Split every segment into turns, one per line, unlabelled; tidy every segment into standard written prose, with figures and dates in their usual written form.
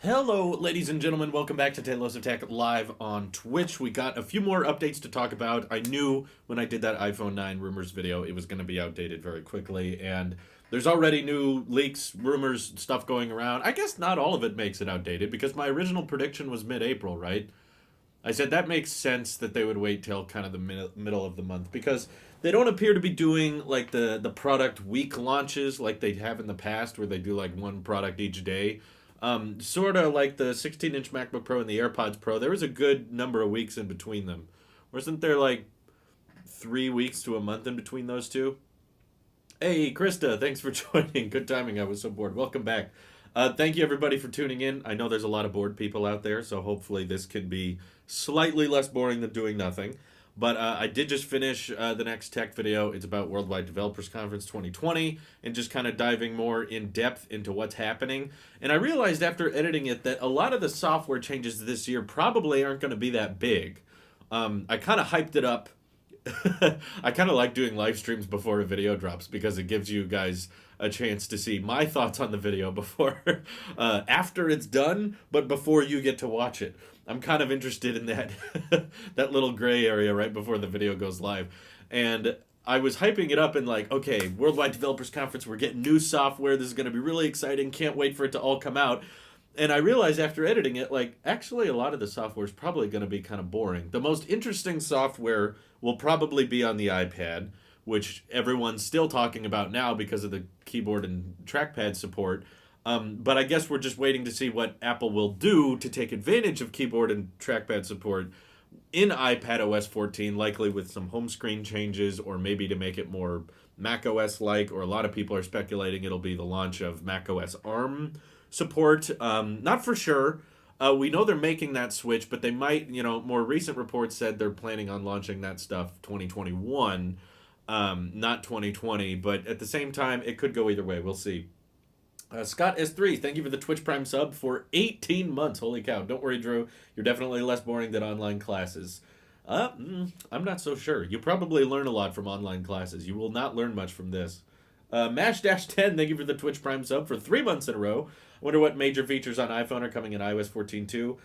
Hello, ladies and gentlemen. Welcome back to Talos of Tech live on Twitch. We got a few more updates to talk about. I knew when I did that iPhone 9 rumors video, it was going to be outdated very quickly, and there's already new leaks, rumors, stuff going around. I guess not all of it makes it outdated because my original prediction was mid-April, right? I said that makes sense that they would wait till kind of the middle of the month because they don't appear to be doing like the product week launches like they have in the past where they do like one product each day. Sort of like the 16-inch MacBook Pro and the AirPods Pro, there was a good number of weeks in between them. Wasn't there like 3 weeks to a month in between those two? Hey, Krista, thanks for joining. Good timing. I was so bored. Welcome back. Thank you, everybody, for tuning in. I know there's a lot of bored people out there, so hopefully this can be slightly less boring than doing nothing. But I did just finish the next tech video. It's about Worldwide Developers Conference 2020 and just kind of diving more in depth into what's happening. And I realized after editing it that a lot of the software changes this year probably aren't going to be that big. I kind of hyped it up. I kind of like doing live streams before a video drops because it gives you guys a chance to see my thoughts on the video before, after it's done, but before you get to watch it. I'm kind of interested in that that little gray area right before the video goes live. And I was hyping it up and like, okay, Worldwide Developers Conference, we're getting new software. This is going to be really exciting. Can't wait for it to all come out. And I realized after editing it, like, actually a lot of the software is probably going to be kind of boring. The most interesting software will probably be on the iPad, which everyone's still talking about now because of the keyboard and trackpad support. But I guess we're just waiting to see what Apple will do to take advantage of keyboard and trackpad support in iPad OS 14, likely with some home screen changes or maybe to make it more Mac OS-like, or a lot of people are speculating it'll be the launch of Mac OS ARM support. Not for sure. We know they're making that switch, but they might, more recent reports said they're planning on launching that stuff 2021, not 2020. But at the same time, it could go either way. We'll see. Scott S3, thank you for the Twitch Prime sub for 18 months. Holy cow. Don't worry, Drew. You're definitely less boring than online classes. I'm not so sure. You probably learn a lot from online classes. You will not learn much from this. Mash-10, thank you for the Twitch Prime sub for 3 months in a row. I wonder what major features on iPhone are coming in iOS 14 too.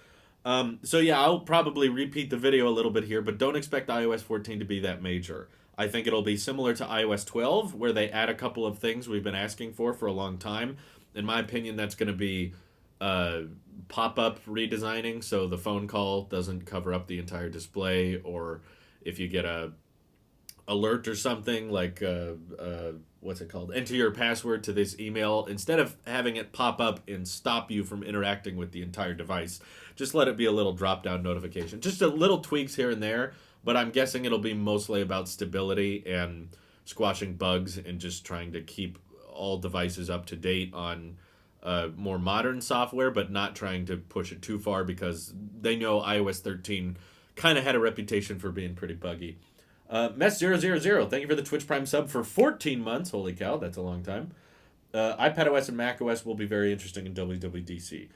So yeah, I'll probably repeat the video a little bit here, but don't expect iOS 14 to be that major. I think it'll be similar to iOS 12, where they add a couple of things we've been asking for a long time. In my opinion, that's going to be pop-up redesigning, so the phone call doesn't cover up the entire display, or if you get a alert or something like what's it called, enter your password to this email, instead of having it pop up and stop you from interacting with the entire device, just let it be a little drop down notification, just a little tweaks here and there. But I'm guessing it'll be mostly about stability and squashing bugs and just trying to keep all devices up to date on more modern software, but not trying to push it too far because they know iOS 13 kind of had a reputation for being pretty buggy. Mess000, thank you for the Twitch Prime sub for 14 months. Holy cow, that's a long time. iPad OS and Mac OS will be very interesting in WWDC.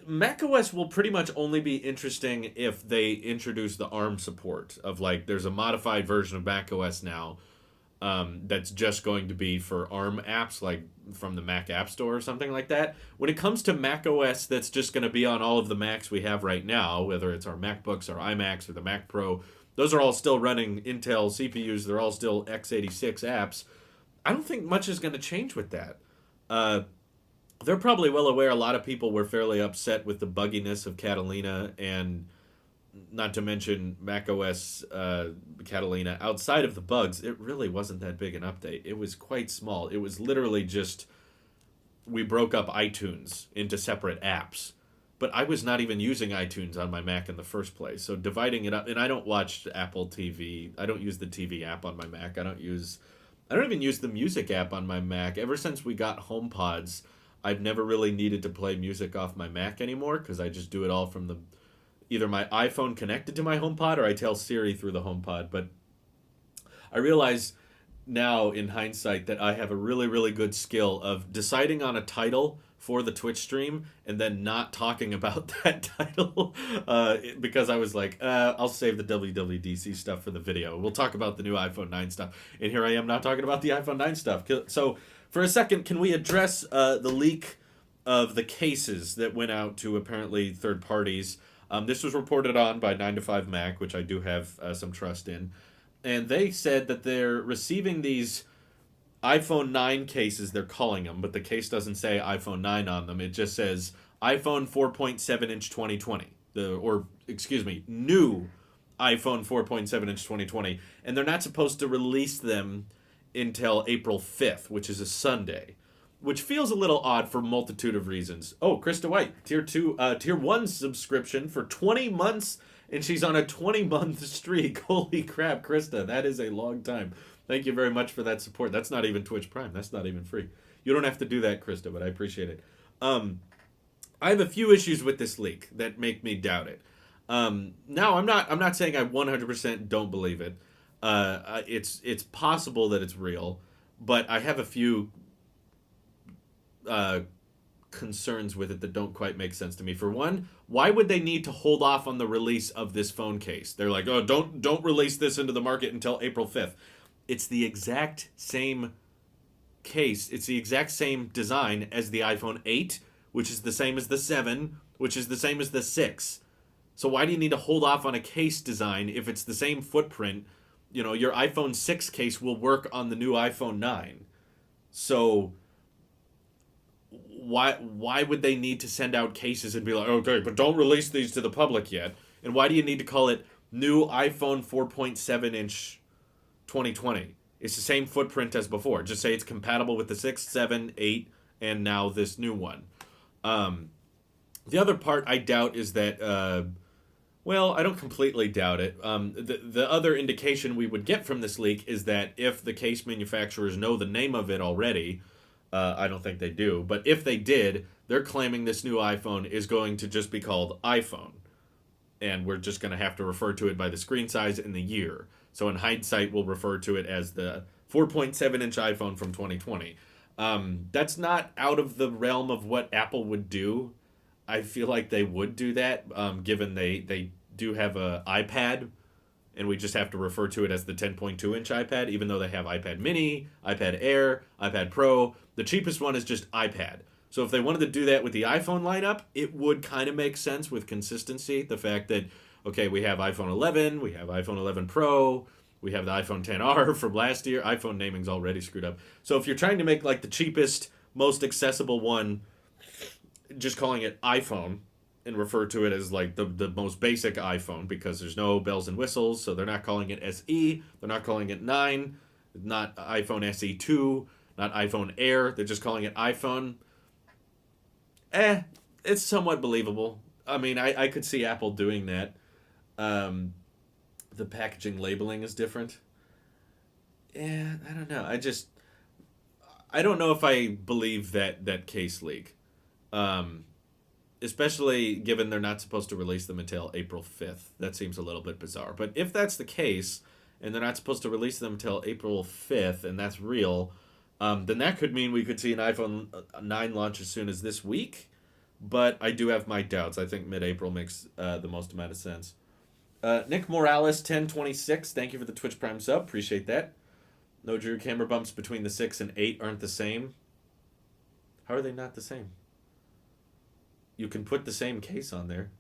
Mac OS will pretty much only be interesting if they introduce the ARM support of, like, there's a modified version of Mac OS now that's just going to be for ARM apps, like from the Mac App Store or something like that. When it comes to Mac OS that's just going to be on all of the Macs we have right now, whether it's our MacBooks, our iMacs, or the Mac Pro, those are all still running Intel CPUs. They're all still x86 apps. I don't think much is going to change with that. They're probably well aware a lot of people were fairly upset with the bugginess of Catalina, and not to mention macOS Catalina. Outside of the bugs, it really wasn't that big an update. It was quite small. It was literally just we broke up iTunes into separate apps. But I was not even using iTunes on my Mac in the first place. So dividing it up, and I don't watch Apple TV. I don't use the TV app on my Mac. I don't even use the music app on my Mac. Ever since we got HomePods, I've never really needed to play music off my Mac anymore because I just do it all from either my iPhone connected to my HomePod or I tell Siri through the HomePod. But I realize now in hindsight that I have a really, really good skill of deciding on a title for the Twitch stream and then not talking about that title because I was like, I'll save the WWDC stuff for the video. We'll talk about the new iPhone 9 stuff. And here I am not talking about the iPhone 9 stuff. So for a second, can we address the leak of the cases that went out to apparently third parties. This was reported on by 9 to 5 Mac, which I do have some trust in. And they said that they're receiving these iPhone 9 cases, they're calling them, but the case doesn't say iPhone 9 on them. It just says iPhone 4.7 inch 2020. New iPhone 4.7 inch 2020. And they're not supposed to release them until April 5th, which is a Sunday, which feels a little odd for a multitude of reasons. Oh, Krista White, tier 1 subscription for 20 months, and she's on a 20-month streak. Holy crap, Krista, that is a long time. Thank you very much for that support. That's not even Twitch Prime. That's not even free. You don't have to do that, Krista, but I appreciate it. I have a few issues with this leak that make me doubt it. Now, I'm not saying I 100% don't believe it. It's possible that it's real, but I have a few concerns with it that don't quite make sense to me. For one, why would they need to hold off on the release of this phone case? They're like, oh, don't release this into the market until April 5th. It's the exact same case. It's the exact same design as the iPhone 8, which is the same as the 7, which is the same as the 6. So why do you need to hold off on a case design if it's the same footprint? You know, your iPhone 6 case will work on the new iPhone 9. So why would they need to send out cases and be like, okay, but don't release these to the public yet? And why do you need to call it new iPhone 4.7 inch 2020? It's the same footprint as before. Just say it's compatible with the 6, 7, 8, and now this new one. The other part I doubt is that, well, I don't completely doubt it. The other indication we would get from this leak is that if the case manufacturers know the name of it already, I don't think they do, but if they did, they're claiming this new iPhone is going to just be called iPhone. And we're just going to have to refer to it by the screen size and the year. So in hindsight, we'll refer to it as the 4.7-inch iPhone from 2020. That's not out of the realm of what Apple would do. I feel like they would do that, given they do have an iPad, and we just have to refer to it as the 10.2-inch iPad, even though they have iPad mini, iPad Air, iPad Pro. The cheapest one is just iPad. So if they wanted to do that with the iPhone lineup, it would kind of make sense with consistency. The fact that, okay, we have iPhone 11, we have iPhone 11 Pro, we have the iPhone XR from last year. iPhone naming's already screwed up. So if you're trying to make like the cheapest, most accessible one, just calling it iPhone and refer to it as like the most basic iPhone, because there's no bells and whistles, so they're not calling it SE, they're not calling it 9, not iPhone SE 2, not iPhone Air, they're just calling it iPhone. It's somewhat believable. I mean, I could see Apple doing that. The packaging labeling is different. Yeah, I don't know. I don't know if I believe that case leak. Especially given they're not supposed to release them until April 5th. That seems a little bit bizarre. But if that's the case, and they're not supposed to release them until April 5th, and that's real, then that could mean we could see an iPhone 9 launch as soon as this week. But I do have my doubts. I think mid-April makes the most amount of sense. Nick Morales, 1026, thank you for the Twitch Prime sub. Appreciate that. No, Drew, camera bumps between the 6 and 8 aren't the same. How are they not the same? You can put the same case on there.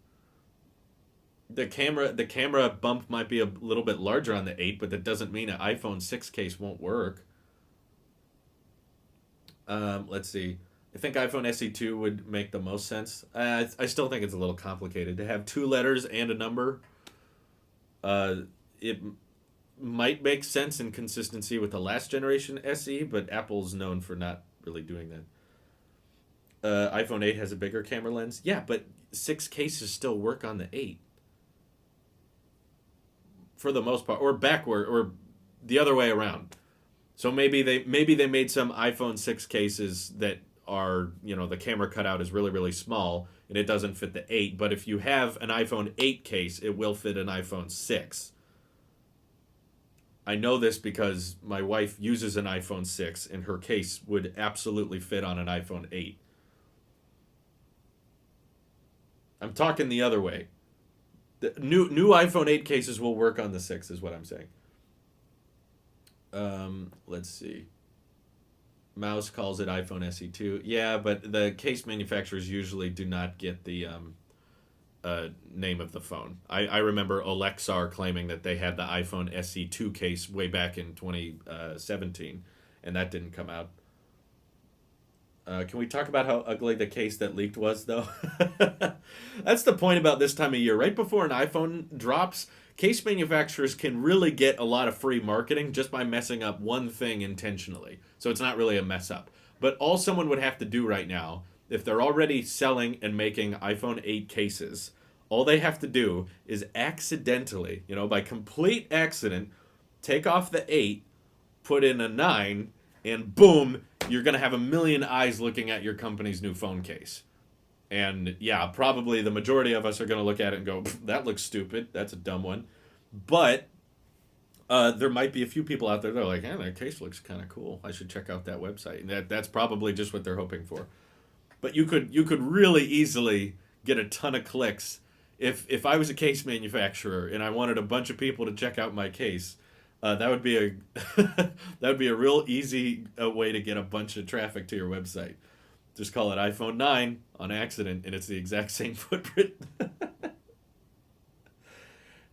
The camera bump might be a little bit larger on the 8, but that doesn't mean an iPhone 6 case won't work. Let's see. I think iPhone SE2 would make the most sense. I still think it's a little complicated to have 2 letters and a number. It might make sense in consistency with the last generation SE, but Apple's known for not really doing that. iPhone 8 has a bigger camera lens. Yeah, but 6 cases still work on the 8. For the most part. Or backward, or the other way around. So maybe they made some iPhone 6 cases that are, the camera cutout is really, really small, and it doesn't fit the 8. But if you have an iPhone 8 case, it will fit an iPhone 6. I know this because my wife uses an iPhone 6, and her case would absolutely fit on an iPhone 8. I'm talking the other way. The new iPhone 8 cases will work on the 6, is what I'm saying. Let's see. Mouse calls it iPhone SE2. Yeah, but the case manufacturers usually do not get the name of the phone. I remember Olexar claiming that they had the iPhone SE2 case way back in 2017, and that didn't come out. Can we talk about how ugly the case that leaked was, though? That's the point about this time of year. Right before an iPhone drops, case manufacturers can really get a lot of free marketing just by messing up one thing intentionally. So it's not really a mess up. But all someone would have to do right now, if they're already selling and making iPhone 8 cases, all they have to do is accidentally, by complete accident, take off the 8, put in a 9, and boom, you're going to have a million eyes looking at your company's new phone case. And yeah, probably the majority of us are going to look at it and go, that looks stupid. That's a dumb one. But there might be a few people out there that are like, that case looks kind of cool. I should check out that website. And that's probably just what they're hoping for. But you could really easily get a ton of clicks if I was a case manufacturer and I wanted a bunch of people to check out my case. That would be a that would be a real easy way to get a bunch of traffic to your website. Just call it iPhone 9 on accident, and it's the exact same footprint.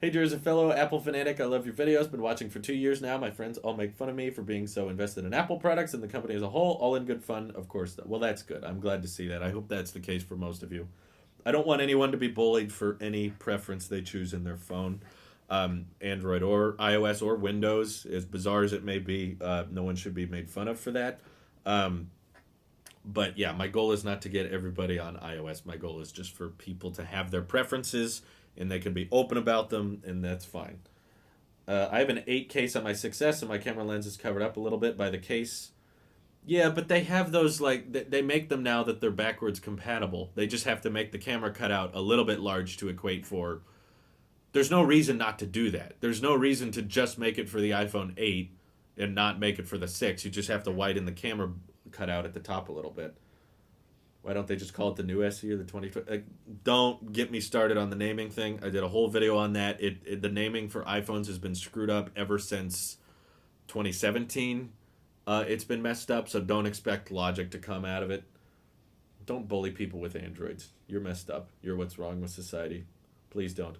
Hey, Drew, as a fellow Apple fanatic, I love your videos. Been watching for 2 years now. My friends all make fun of me for being so invested in Apple products and the company as a whole. All in good fun, of course. Well, that's good. I'm glad to see that. I hope that's the case for most of you. I don't want anyone to be bullied for any preference they choose in their phone. Android or iOS or Windows, as bizarre as it may be, no one should be made fun of for that. But yeah, my goal is not to get everybody on iOS. My goal is just for people to have their preferences and they can be open about them, and that's fine. I have an 8 case on my 6S, and my camera lens is covered up a little bit by the case. Yeah, but they have those, they make them now that they're backwards compatible. They just have to make the camera cutout a little bit large to equate for. There's no reason not to do that. There's no reason to just make it for the iPhone 8 and not make it for the 6. You just have to widen the camera cutout at the top a little bit. Why don't they just call it the new SE or the 2020? Don't get me started on the naming thing. I did a whole video on that. The naming for iPhones has been screwed up ever since 2017. It's been messed up, so don't expect logic to come out of it. Don't bully people with Androids. You're messed up. You're what's wrong with society. Please don't.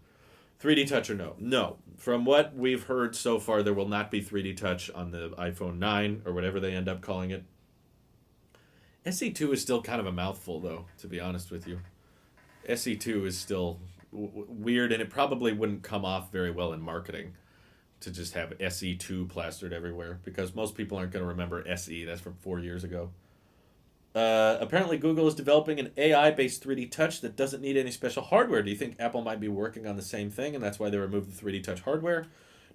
3D Touch or no? No. From what we've heard so far, there will not be 3D Touch on the iPhone 9 or whatever they end up calling it. SE2 is still kind of a mouthful, though, to be honest with you. SE2 is still weird, and it probably wouldn't come off very well in marketing to just have SE2 plastered everywhere, because most people aren't going to remember SE. That's from 4 years ago. Apparently, Google is developing an AI-based 3D Touch that doesn't need any special hardware. Do you think Apple might be working on the same thing, and that's why they removed the 3D Touch hardware?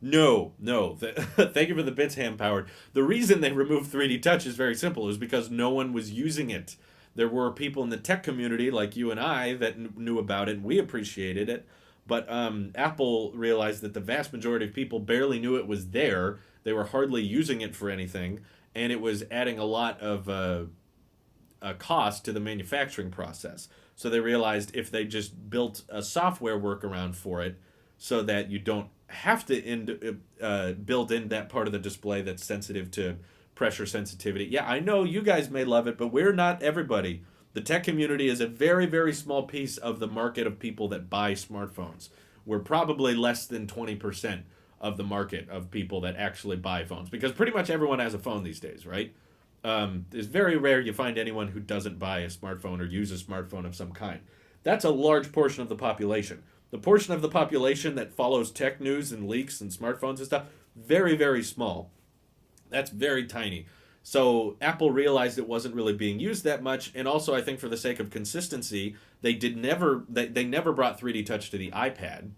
No. Thank you for the bits, hand-powered. The reason they removed 3D Touch is very simple. Is because no one was using it. There were people in the tech community, like you and I, that knew about it, and we appreciated it. But Apple realized that the vast majority of people barely knew it was there. They were hardly using it for anything, and it was adding a lot of a cost to the manufacturing process. So they realized if they just built a software workaround for it so that you don't have to build in that part of the display that's sensitive to pressure sensitivity. Yeah, I know you guys may love it, but we're not everybody. The tech community is a very, very small piece of the market of people that buy smartphones. We're probably less than 20% of the market of people that actually buy phones, because pretty much everyone has a phone these days, right? It's very rare you find anyone who doesn't buy a smartphone or use a smartphone of some kind. That's a large portion of the population. The portion of the population that follows tech news and leaks and smartphones and stuff, very, very small. That's very tiny. So Apple realized it wasn't really being used that much, and also I think for the sake of consistency, they never brought 3D Touch to the iPad,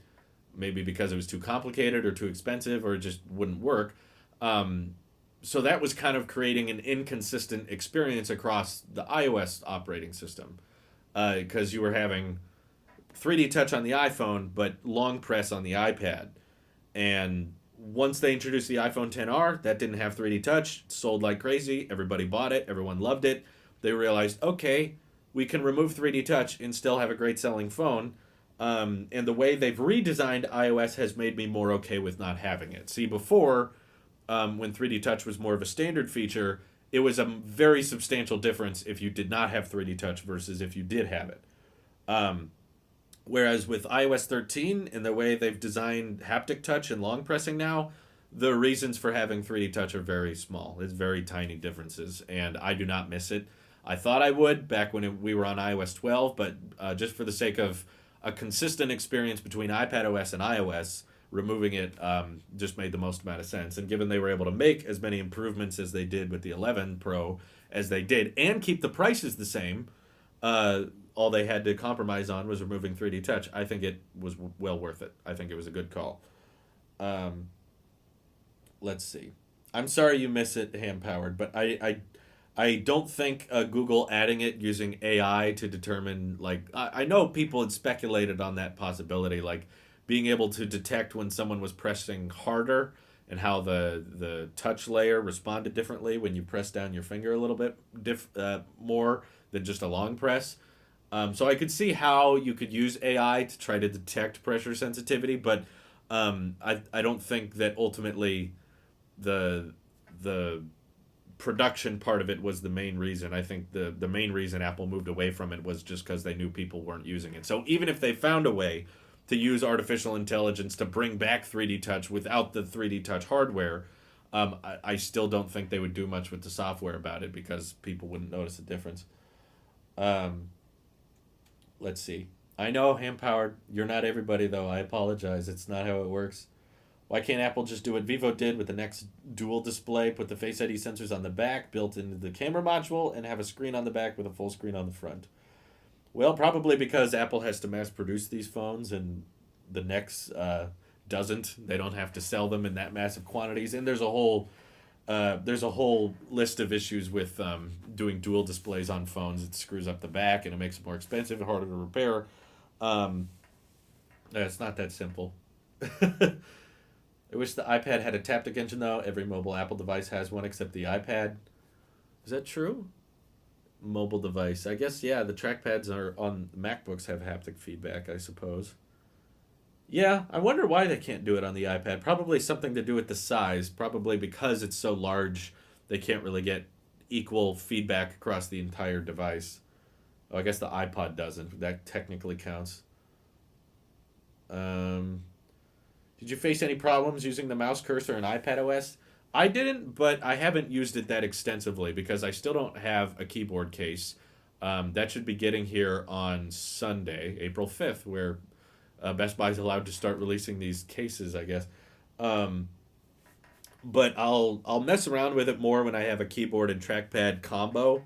maybe because it was too complicated or too expensive or it just wouldn't work. So that was kind of creating an inconsistent experience across the iOS operating system, because you were having 3D Touch on the iPhone, but long press on the iPad. And once they introduced the iPhone XR, that didn't have 3D Touch. It sold like crazy. Everybody bought it. Everyone loved it. They realized, okay, we can remove 3D Touch and still have a great selling phone. And the way they've redesigned iOS has made me more okay with not having it. See, before, when 3D Touch was more of a standard feature, it was a very substantial difference if you did not have 3D touch versus if you did have it. Um, Whereas with iOS 13 and the way they've designed haptic touch and long pressing now, the reasons for having 3D touch are very small. It's very tiny differences, and I do not miss it. I thought I would back when we were on iOS 12, but just for the sake of a consistent experience between iPad OS and iOS, removing it just made the most amount of sense. And given they were able to make as many improvements as they did with the 11 Pro as they did, and keep the prices the same, uh, all they had to compromise on was removing 3D touch. I think it was well worth it. I think it was a good call. Um, let's see. I'm sorry you miss it, Ham Powered, but I don't think Google adding it using AI to determine, like, I know people had speculated on that possibility, like being able to detect when someone was pressing harder and how the touch layer responded differently when you press down your finger a little bit more than just a long press. So I could see how you could use AI to try to detect pressure sensitivity, but I don't think that ultimately the the production part of it was the main reason. I think the main reason Apple moved away from it was just because they knew people weren't using it. So even if they found a way to use artificial intelligence to bring back 3D touch without the 3D touch hardware, I still don't think they would do much with the software about it because people wouldn't notice the difference. Um, let's see. I know, Ham Powered, you're not everybody though. I apologize. It's not how it works. Why can't Apple just do what Vivo did with the next dual display, put the Face ID sensors on the back, built into the camera module, and have a screen on the back with a full screen on the front? Well, probably because Apple has to mass produce these phones and the next doesn't. They don't have to sell them in that massive quantities, and there's a whole list of issues with doing dual displays on phones. It screws up the back and it makes it more expensive and harder to repair. Um, it's not that simple. I wish the iPad had a taptic engine though. Every mobile Apple device has one except the iPad. Is that true? Mobile device. I guess yeah, the trackpads are on MacBooks have haptic feedback, I suppose. Yeah, I wonder why they can't do it on the iPad. Probably something to do with the size. Probably because it's so large, they can't really get equal feedback across the entire device. Oh, I guess the iPod doesn't. That technically counts. Um, did you face any problems using the mouse cursor in iPad OS? I didn't, but I haven't used it that extensively because I still don't have a keyboard case. That should be getting here on Sunday, April 5th, where Best Buy's allowed to start releasing these cases, I guess. Um, but I'll mess around with it more when I have a keyboard and trackpad combo.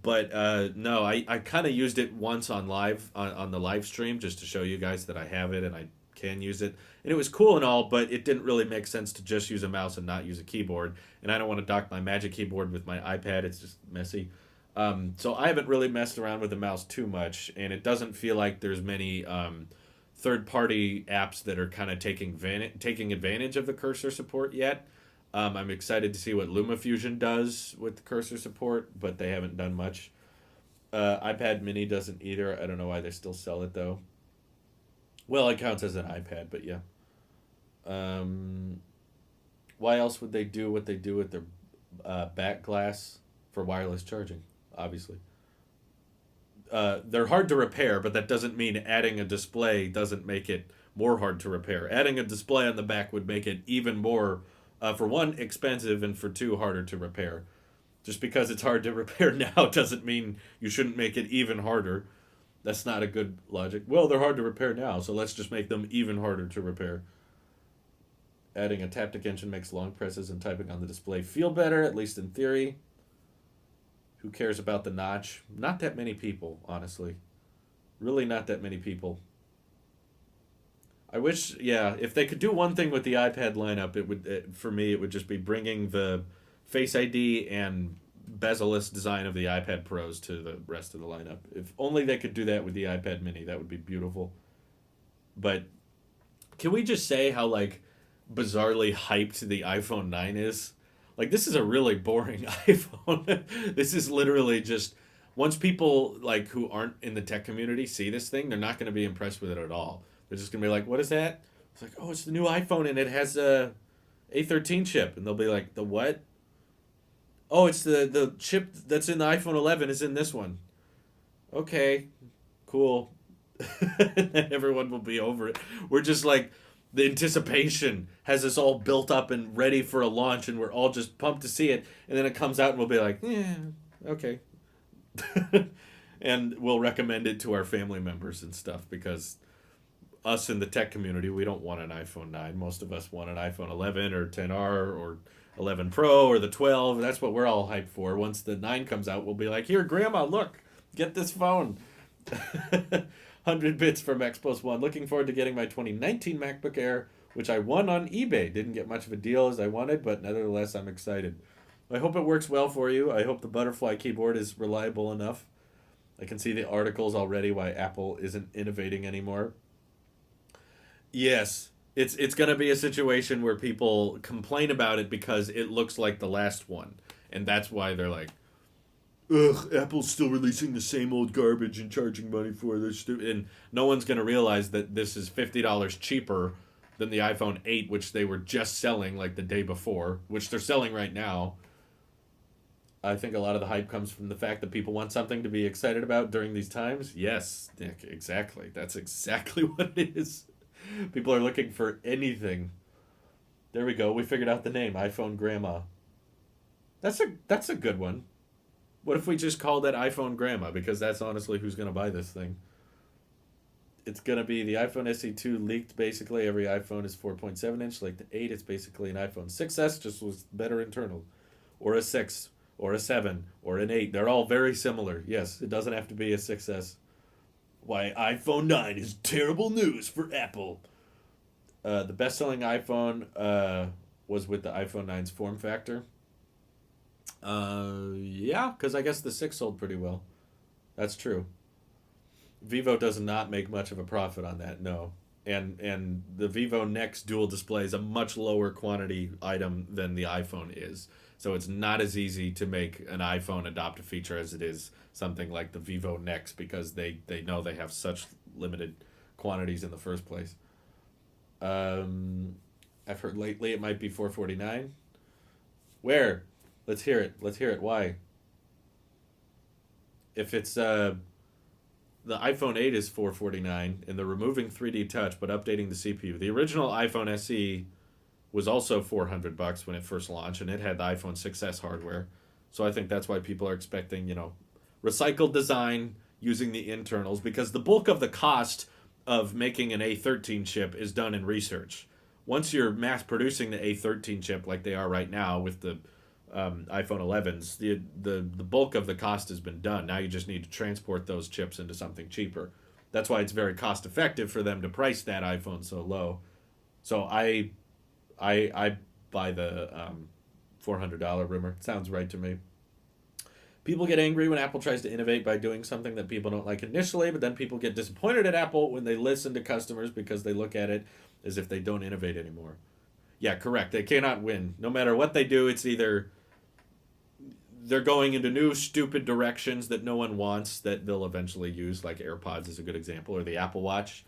But no, I kind of used it once on the live stream just to show you guys that I have it and I can use it. And it was cool and all, but it didn't really make sense to just use a mouse and not use a keyboard. And I don't want to dock my Magic Keyboard with my iPad. It's just messy. So I haven't really messed around with the mouse too much, and it doesn't feel like there's many third-party apps that are kind of taking advantage of the cursor support yet. I'm excited to see what LumaFusion does with the cursor support, but they haven't done much. iPad Mini doesn't either. I don't know why they still sell it though. Well, it counts as an iPad, but yeah. Um, why else would they do what they do with their back glass for wireless charging? Obviously, they're hard to repair, but that doesn't mean adding a display doesn't make it more hard to repair. Adding a display on the back would make it even more, for one, expensive, and for two, harder to repair. Just because it's hard to repair now doesn't mean you shouldn't make it even harder. That's not a good logic. Well, they're hard to repair now, so let's just make them even harder to repair. Adding a taptic engine makes long presses and typing on the display feel better, at least in theory. Who cares about the notch? Not that many people, honestly. Really, not that many people. I wish, yeah, if they could do one thing with the iPad lineup, for me, it would just be bringing the Face ID and bezel-less design of the iPad Pros to the rest of the lineup. If only they could do that with the iPad Mini, that would be beautiful. But can we just say how like bizarrely hyped the iPhone 9 is? Like this is a really boring iPhone. This is literally just once people like who aren't in the tech community see this thing, they're not going to be impressed with it at all. They're just going to be like, "What is that?" It's like, "Oh, it's the new iPhone and it has a A13 chip." And they'll be like, "The what?" Oh, it's the chip that's in the iPhone 11 is in this one. Okay, cool. And everyone will be over it. We're just like the anticipation has us all built up and ready for a launch, and we're all just pumped to see it. And then it comes out, and we'll be like, yeah, okay. And we'll recommend it to our family members and stuff because us in the tech community, we don't want an iPhone 9. Most of us want an iPhone 11 or 10R or 11 Pro or the 12. That's what we're all hyped for. Once the 9 comes out, we'll be like, here, Grandma, look, get this phone. 100 bits from X Plus One. Looking forward to getting my 2019 MacBook Air, which I won on eBay. Didn't get much of a deal as I wanted, but nevertheless, I'm excited. I hope it works well for you. I hope the butterfly keyboard is reliable enough. I can see the articles already why Apple isn't innovating anymore. Yes, it's going to be a situation where people complain about it because it looks like the last one, and that's why they're like, "Ugh, Apple's still releasing the same old garbage and charging money for this." And no one's going to realize that this is $50 cheaper than the iPhone 8, which they were just selling like the day before, which they're selling right now. I think a lot of the hype comes from the fact that people want something to be excited about during these times. Yes, Nick, exactly. That's exactly what it is. People are looking for anything. There we go. We figured out the name, iPhone Grandma. That's a good one. What if we just called it iPhone Grandma because that's honestly who's going to buy this thing. It's going to be the iPhone SE2 leaked basically. Every iPhone is 4.7 inch. Like the 8, it's basically an iPhone 6S just with better internal. Or a 6, or a 7, or an 8. They're all very similar. Yes, it doesn't have to be a 6S. Why iPhone 9 is terrible news for Apple. The best-selling iPhone was with the iPhone 9's form factor. Yeah, because I guess the 6 sold pretty well. That's true. Vivo does not make much of a profit on that, no. And the Vivo Next dual display is a much lower quantity item than the iPhone is. So it's not as easy to make an iPhone adopt a feature as it is something like the Vivo Next because they know they have such limited quantities in the first place. Um, I've heard lately it might be 449. Where? Let's hear it. Let's hear it. Why? If it's the iPhone 8 is 449 and they're removing 3D Touch but updating the CPU. The original iPhone SE was also $400 when it first launched and it had the iPhone 6S hardware. So I think that's why people are expecting, recycled design using the internals because the bulk of the cost of making an A13 chip is done in research. Once you're mass producing the A13 chip like they are right now with the iPhone 11s, the bulk of the cost has been done. Now you just need to transport those chips into something cheaper. That's why it's very cost effective for them to price that iPhone so low. So I buy the $400 rumor. Sounds right to me. People get angry when Apple tries to innovate by doing something that people don't like initially, but then people get disappointed at Apple when they listen to customers because they look at it as if they don't innovate anymore. Yeah, correct. They cannot win. No matter what they do, it's either they're going into new stupid directions that no one wants that they'll eventually use, like AirPods is a good example, or the Apple Watch.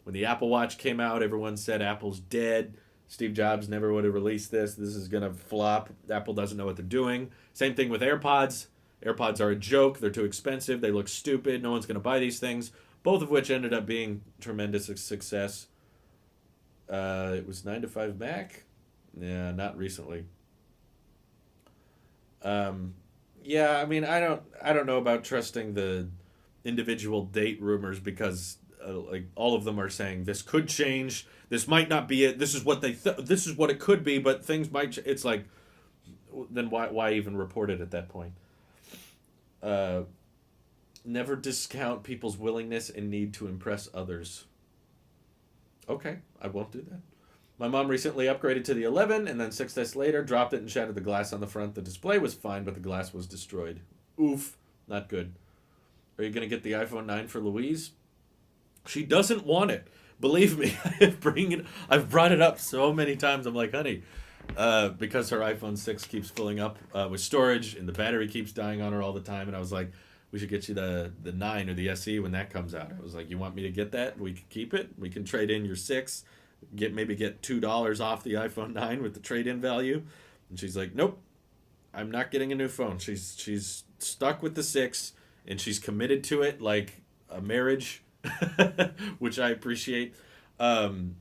When the Apple Watch came out, everyone said Apple's dead. Steve Jobs never would have released this. This is going to flop. Apple doesn't know what they're doing. Same thing with AirPods. AirPods are a joke. They're too expensive. They look stupid. No one's going to buy these things. Both of which ended up being tremendous success. It was 9 to 5 Mac. Yeah, not recently. Um, yeah, I mean, I don't know about trusting the individual date rumors because like all of them are saying this could change. This might not be it. This is what this is what it could be, but things might. It's like then why even report it at that point? Uh, Never discount people's willingness and need to impress others. Okay, I won't do that. My mom recently upgraded to the 11 and then 6S later dropped it and shattered the glass on the front. The display was fine, but the glass was destroyed. Oof, not good. Are you going to get the iPhone 9 for Louise? She doesn't want it. Believe me, I've brought it up so many times. I'm like, honey, because her iPhone 6 keeps filling up with storage and the battery keeps dying on her all the time. And I was like, we should get you the 9 or the SE when that comes out. I was like, you want me to get that? We can keep it. We can trade in your 6. Maybe get $2 off the iPhone 9 with the trade-in value. And she's like, nope, I'm not getting a new phone. She's stuck with the 6, and she's committed to it like a marriage, which I appreciate. Um,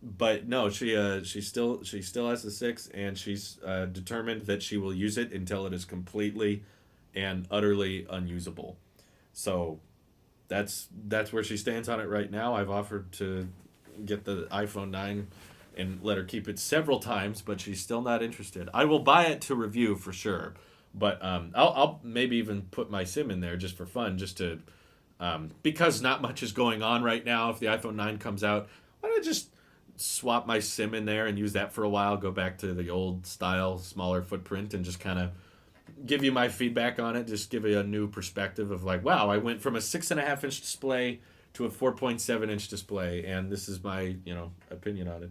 but no, she still has the 6, and she's determined that she will use it until it is completely and utterly unusable. So that's where she stands on it right now. I've offered to get the iPhone 9 and let her keep it several times, but she's still not interested. I will buy it to review for sure, but I'll maybe even put my SIM in there just for fun, just to because not much is going on right now. If the iPhone 9 comes out, why don't I just swap my SIM in there and use that for a while, go back to the old style, smaller footprint, and just kind of give you my feedback on it. Just give you a new perspective of like, wow, I went from a 6.5 inch display to a 4.7 inch display, and this is my opinion on it.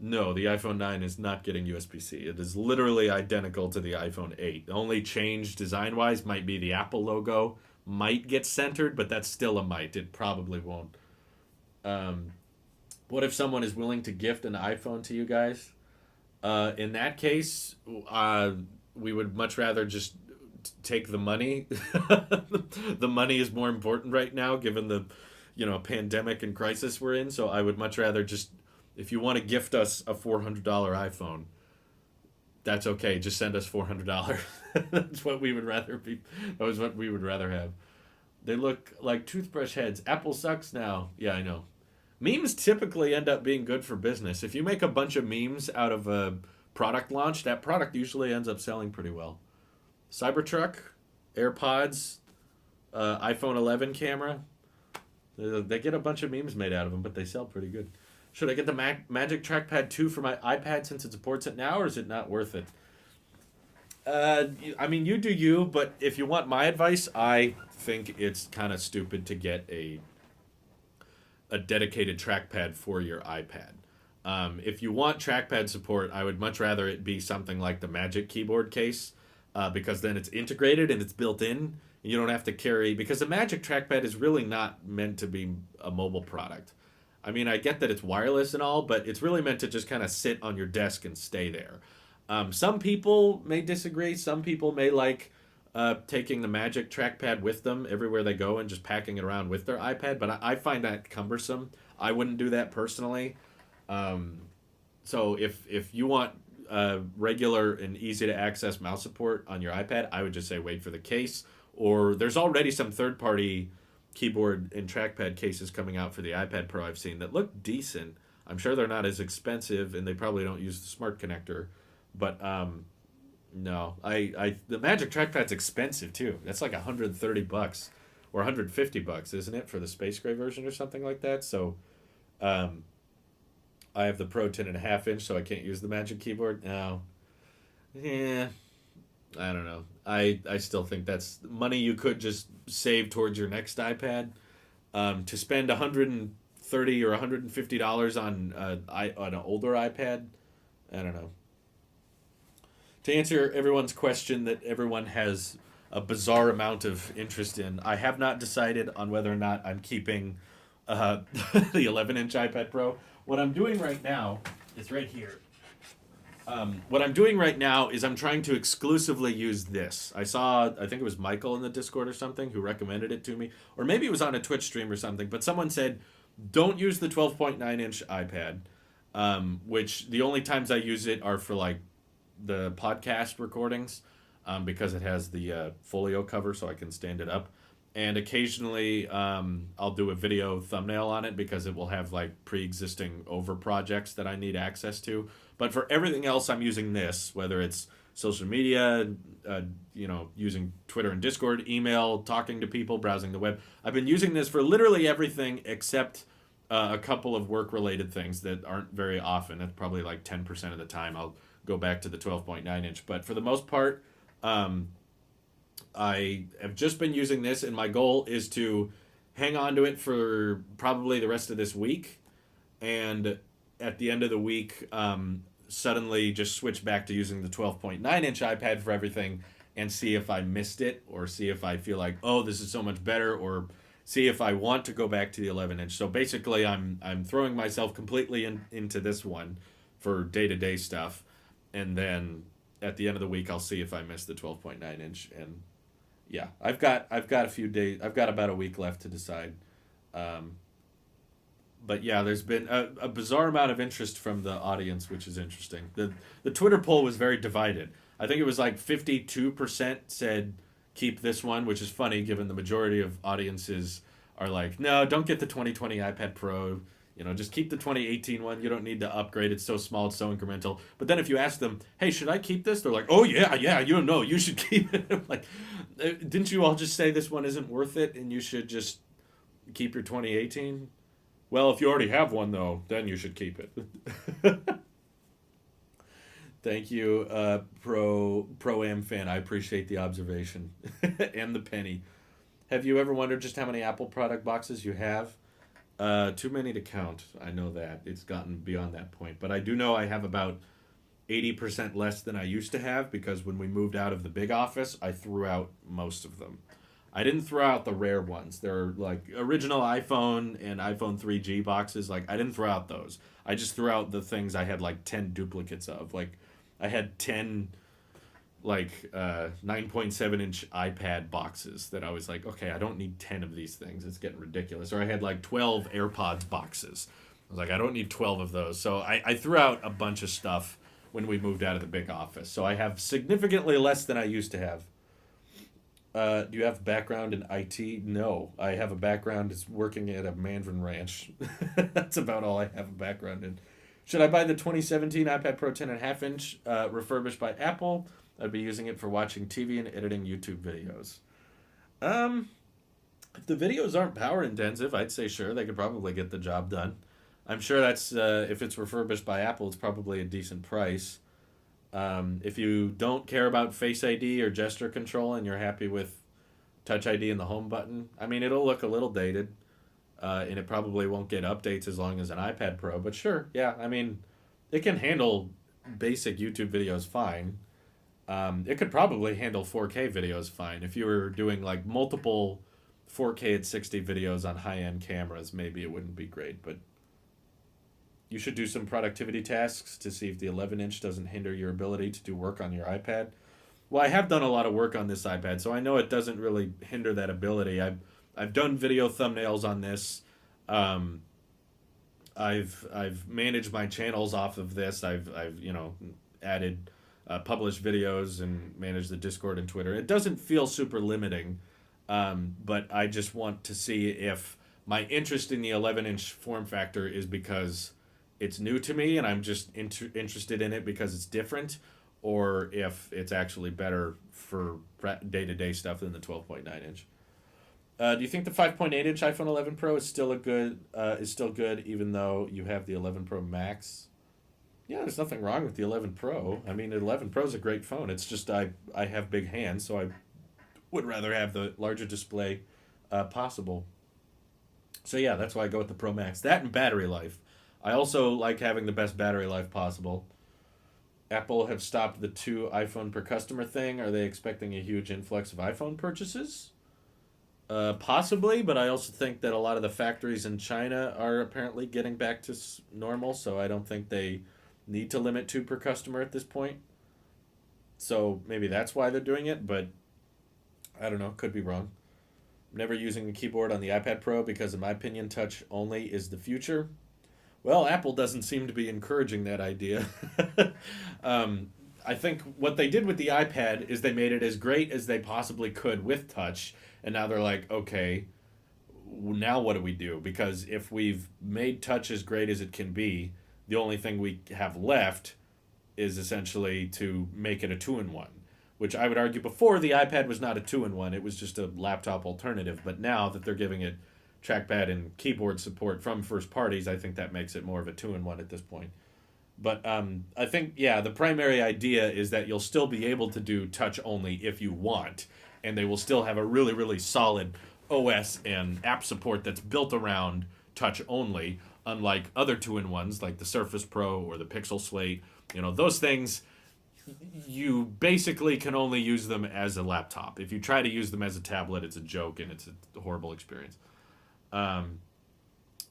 No, the iPhone 9 is not getting USB-C. It is literally identical to the iPhone 8. The only change design-wise might be the Apple logo might get centered, but that's still a might. It probably won't. Um, what if someone is willing to gift an iPhone to you guys? In that case, we would much rather just take the money. The money is more important right now, given the pandemic and crisis we're in. So I would much rather just, if you want to gift us a $400 iPhone, that's okay. Just send us $400. That's what we would rather be. That was what we would rather have. They look like toothbrush heads. Apple sucks now. Yeah, I know. Memes typically end up being good for business. If you make a bunch of memes out of a product launch, that product usually ends up selling pretty well. Cybertruck, AirPods, iPhone 11 camera. They get a bunch of memes made out of them, but they sell pretty good. Should I get the Magic Trackpad 2 for my iPad since it supports it now, or is it not worth it? I mean, you do you, but if you want my advice, I think it's kind of stupid to get a dedicated trackpad for your iPad. If you want trackpad support, I would much rather it be something like the Magic Keyboard case, because then it's integrated and it's built in. You don't have to carry, because the Magic Trackpad is really not meant to be a mobile product. I mean, I get that it's wireless and all, but it's really meant to just kind of sit on your desk and stay there. Some people may disagree. Some people may like taking the Magic Trackpad with them everywhere they go and just packing it around with their iPad, but I find that cumbersome. I wouldn't do that personally. So if you want regular and easy to access mouse support on your iPad, I would just say wait for the case. Or there's already some third party keyboard and trackpad cases coming out for the iPad Pro I've seen that look decent. I'm sure they're not as expensive, and they probably don't use the smart connector. But no, I the Magic Trackpad's expensive too. That's like $130 or $150, isn't it, for the Space Gray version or something like that? So um, I have the Pro 10.5 inch, so I can't use the Magic Keyboard. No, yeah, I don't know. I still think that's money you could just save towards your next iPad. To spend $130 or $150 on on an older iPad, I don't know. To answer everyone's question that everyone has a bizarre amount of interest in, I have not decided on whether or not I'm keeping the 11-inch iPad Pro. What I'm doing right now is right here. What I'm doing right now is I'm trying to exclusively use this. I think it was Michael in the Discord or something who recommended it to me, or maybe it was on a Twitch stream or something, but someone said, don't use the 12.9-inch iPad, which the only times I use it are for like the podcast recordings, because it has the folio cover so I can stand it up. And occasionally I'll do a video thumbnail on it because it will have like pre-existing over projects that I need access to. But for everything else, I'm using this, whether it's social media, using Twitter and Discord, email, talking to people, browsing the web. I've been using this for literally everything except a couple of work-related things that aren't very often. That's probably like 10% of the time I'll go back to the 12.9-inch. But for the most part, I have just been using this, and my goal is to hang on to it for probably the rest of this week. And at the end of the week, suddenly just switch back to using the 12.9-inch iPad for everything and see if I missed it, or see if I feel like, oh, this is so much better, or see if I want to go back to the 11-inch. So basically, I'm throwing myself completely into this one for day-to-day stuff, and then at the end of the week, I'll see if I missed the 12.9 inch. And yeah, I've got a few days. I've got about a week left to decide. Um, but yeah, there's been a bizarre amount of interest from the audience, which is interesting. The Twitter poll was very divided. I think it was like 52% said keep this one, which is funny given the majority of audiences are like, no, don't get the 2020 iPad Pro. Just keep the 2018 one. You don't need to upgrade. It's so small, it's so incremental. But then if you ask them, hey, should I keep this? They're like, oh, yeah, you should keep it. I'm like, didn't you all just say this one isn't worth it and you should just keep your 2018? Well, if you already have one, though, then you should keep it. Thank you, Pro-Am fan. I appreciate the observation and the penny. Have you ever wondered just how many Apple product boxes you have? Too many to count. I know that. It's gotten beyond that point. But I do know I have about 80% less than I used to have because when we moved out of the big office, I threw out most of them. I didn't throw out the rare ones. They're like original iPhone and iPhone 3G boxes. Like, I didn't throw out those. I just threw out the things I had like 10 duplicates of. Like, I had 10 9.7 inch iPad boxes that I was like, okay, I don't need 10 of these things. It's getting ridiculous. Or I had like 12 AirPods boxes. I was like, I don't need 12 of those. So I threw out a bunch of stuff when we moved out of the big office. So I have significantly less than I used to have. Do you have a background in IT? No. I have a background as working at a Mandarin ranch. That's about all I have a background in. Should I buy the 2017 iPad Pro 10.5 inch refurbished by Apple? I'd be using it for watching TV and editing YouTube videos. If the videos aren't power intensive, I'd say sure, they could probably get the job done. I'm sure that's, if it's refurbished by Apple, it's probably a decent price. If you don't care about Face ID or gesture control and you're happy with Touch ID and the home button, I mean, it'll look a little dated. And it probably won't get updates as long as an iPad Pro, but sure, yeah, I mean, it can handle basic YouTube videos fine. It could probably handle 4K videos fine. If you were doing like multiple 4K at 60 videos on high-end cameras, maybe it wouldn't be great, but you should do some productivity tasks to see if the 11-inch doesn't hinder your ability to do work on your iPad. Well, I have done a lot of work on this iPad, so I know it doesn't really hinder that ability. I've done video thumbnails on this. I've managed my channels off of this. I've added published videos and managed the Discord and Twitter. It doesn't feel super limiting, but I just want to see if my interest in the 11-inch form factor is because it's new to me and I'm just interested in it because it's different, or if it's actually better for day-to-day stuff than the 12.9 inch. Do you think the 5.8 inch iPhone 11 Pro is still good even though you have the 11 Pro Max? Yeah, there's nothing wrong with the 11 Pro. I mean, the 11 Pro is a great phone. It's just I have big hands, so I would rather have the larger display possible. So yeah, that's why I go with the Pro Max. That and battery life. I also like having the best battery life possible. Apple have stopped the 2 iPhone per customer thing. Are they expecting a huge influx of iPhone purchases? Possibly, but I also think that a lot of the factories in China are apparently getting back to normal, so I don't think they need to limit 2 per customer at this point. So maybe that's why they're doing it, but I don't know, could be wrong. I'm never using a keyboard on the iPad Pro because in my opinion, touch only is the future. Well, Apple doesn't seem to be encouraging that idea. I think what they did with the iPad is they made it as great as they possibly could with touch, and now they're like, okay, now what do we do? Because if we've made touch as great as it can be, the only thing we have left is essentially to make it a 2-in-1, which I would argue before the iPad was not a 2-in-1, it was just a laptop alternative. But now that they're giving it trackpad and keyboard support from first parties, I think that makes it more of a 2-in-1 at this point. But I think, yeah, the primary idea is that you'll still be able to do touch only if you want, and they will still have a really, really solid OS and app support that's built around touch only, unlike other 2-in-1s like the Surface Pro or the Pixel Slate. Those things, you basically can only use them as a laptop. If you try to use them as a tablet, it's a joke and it's a horrible experience.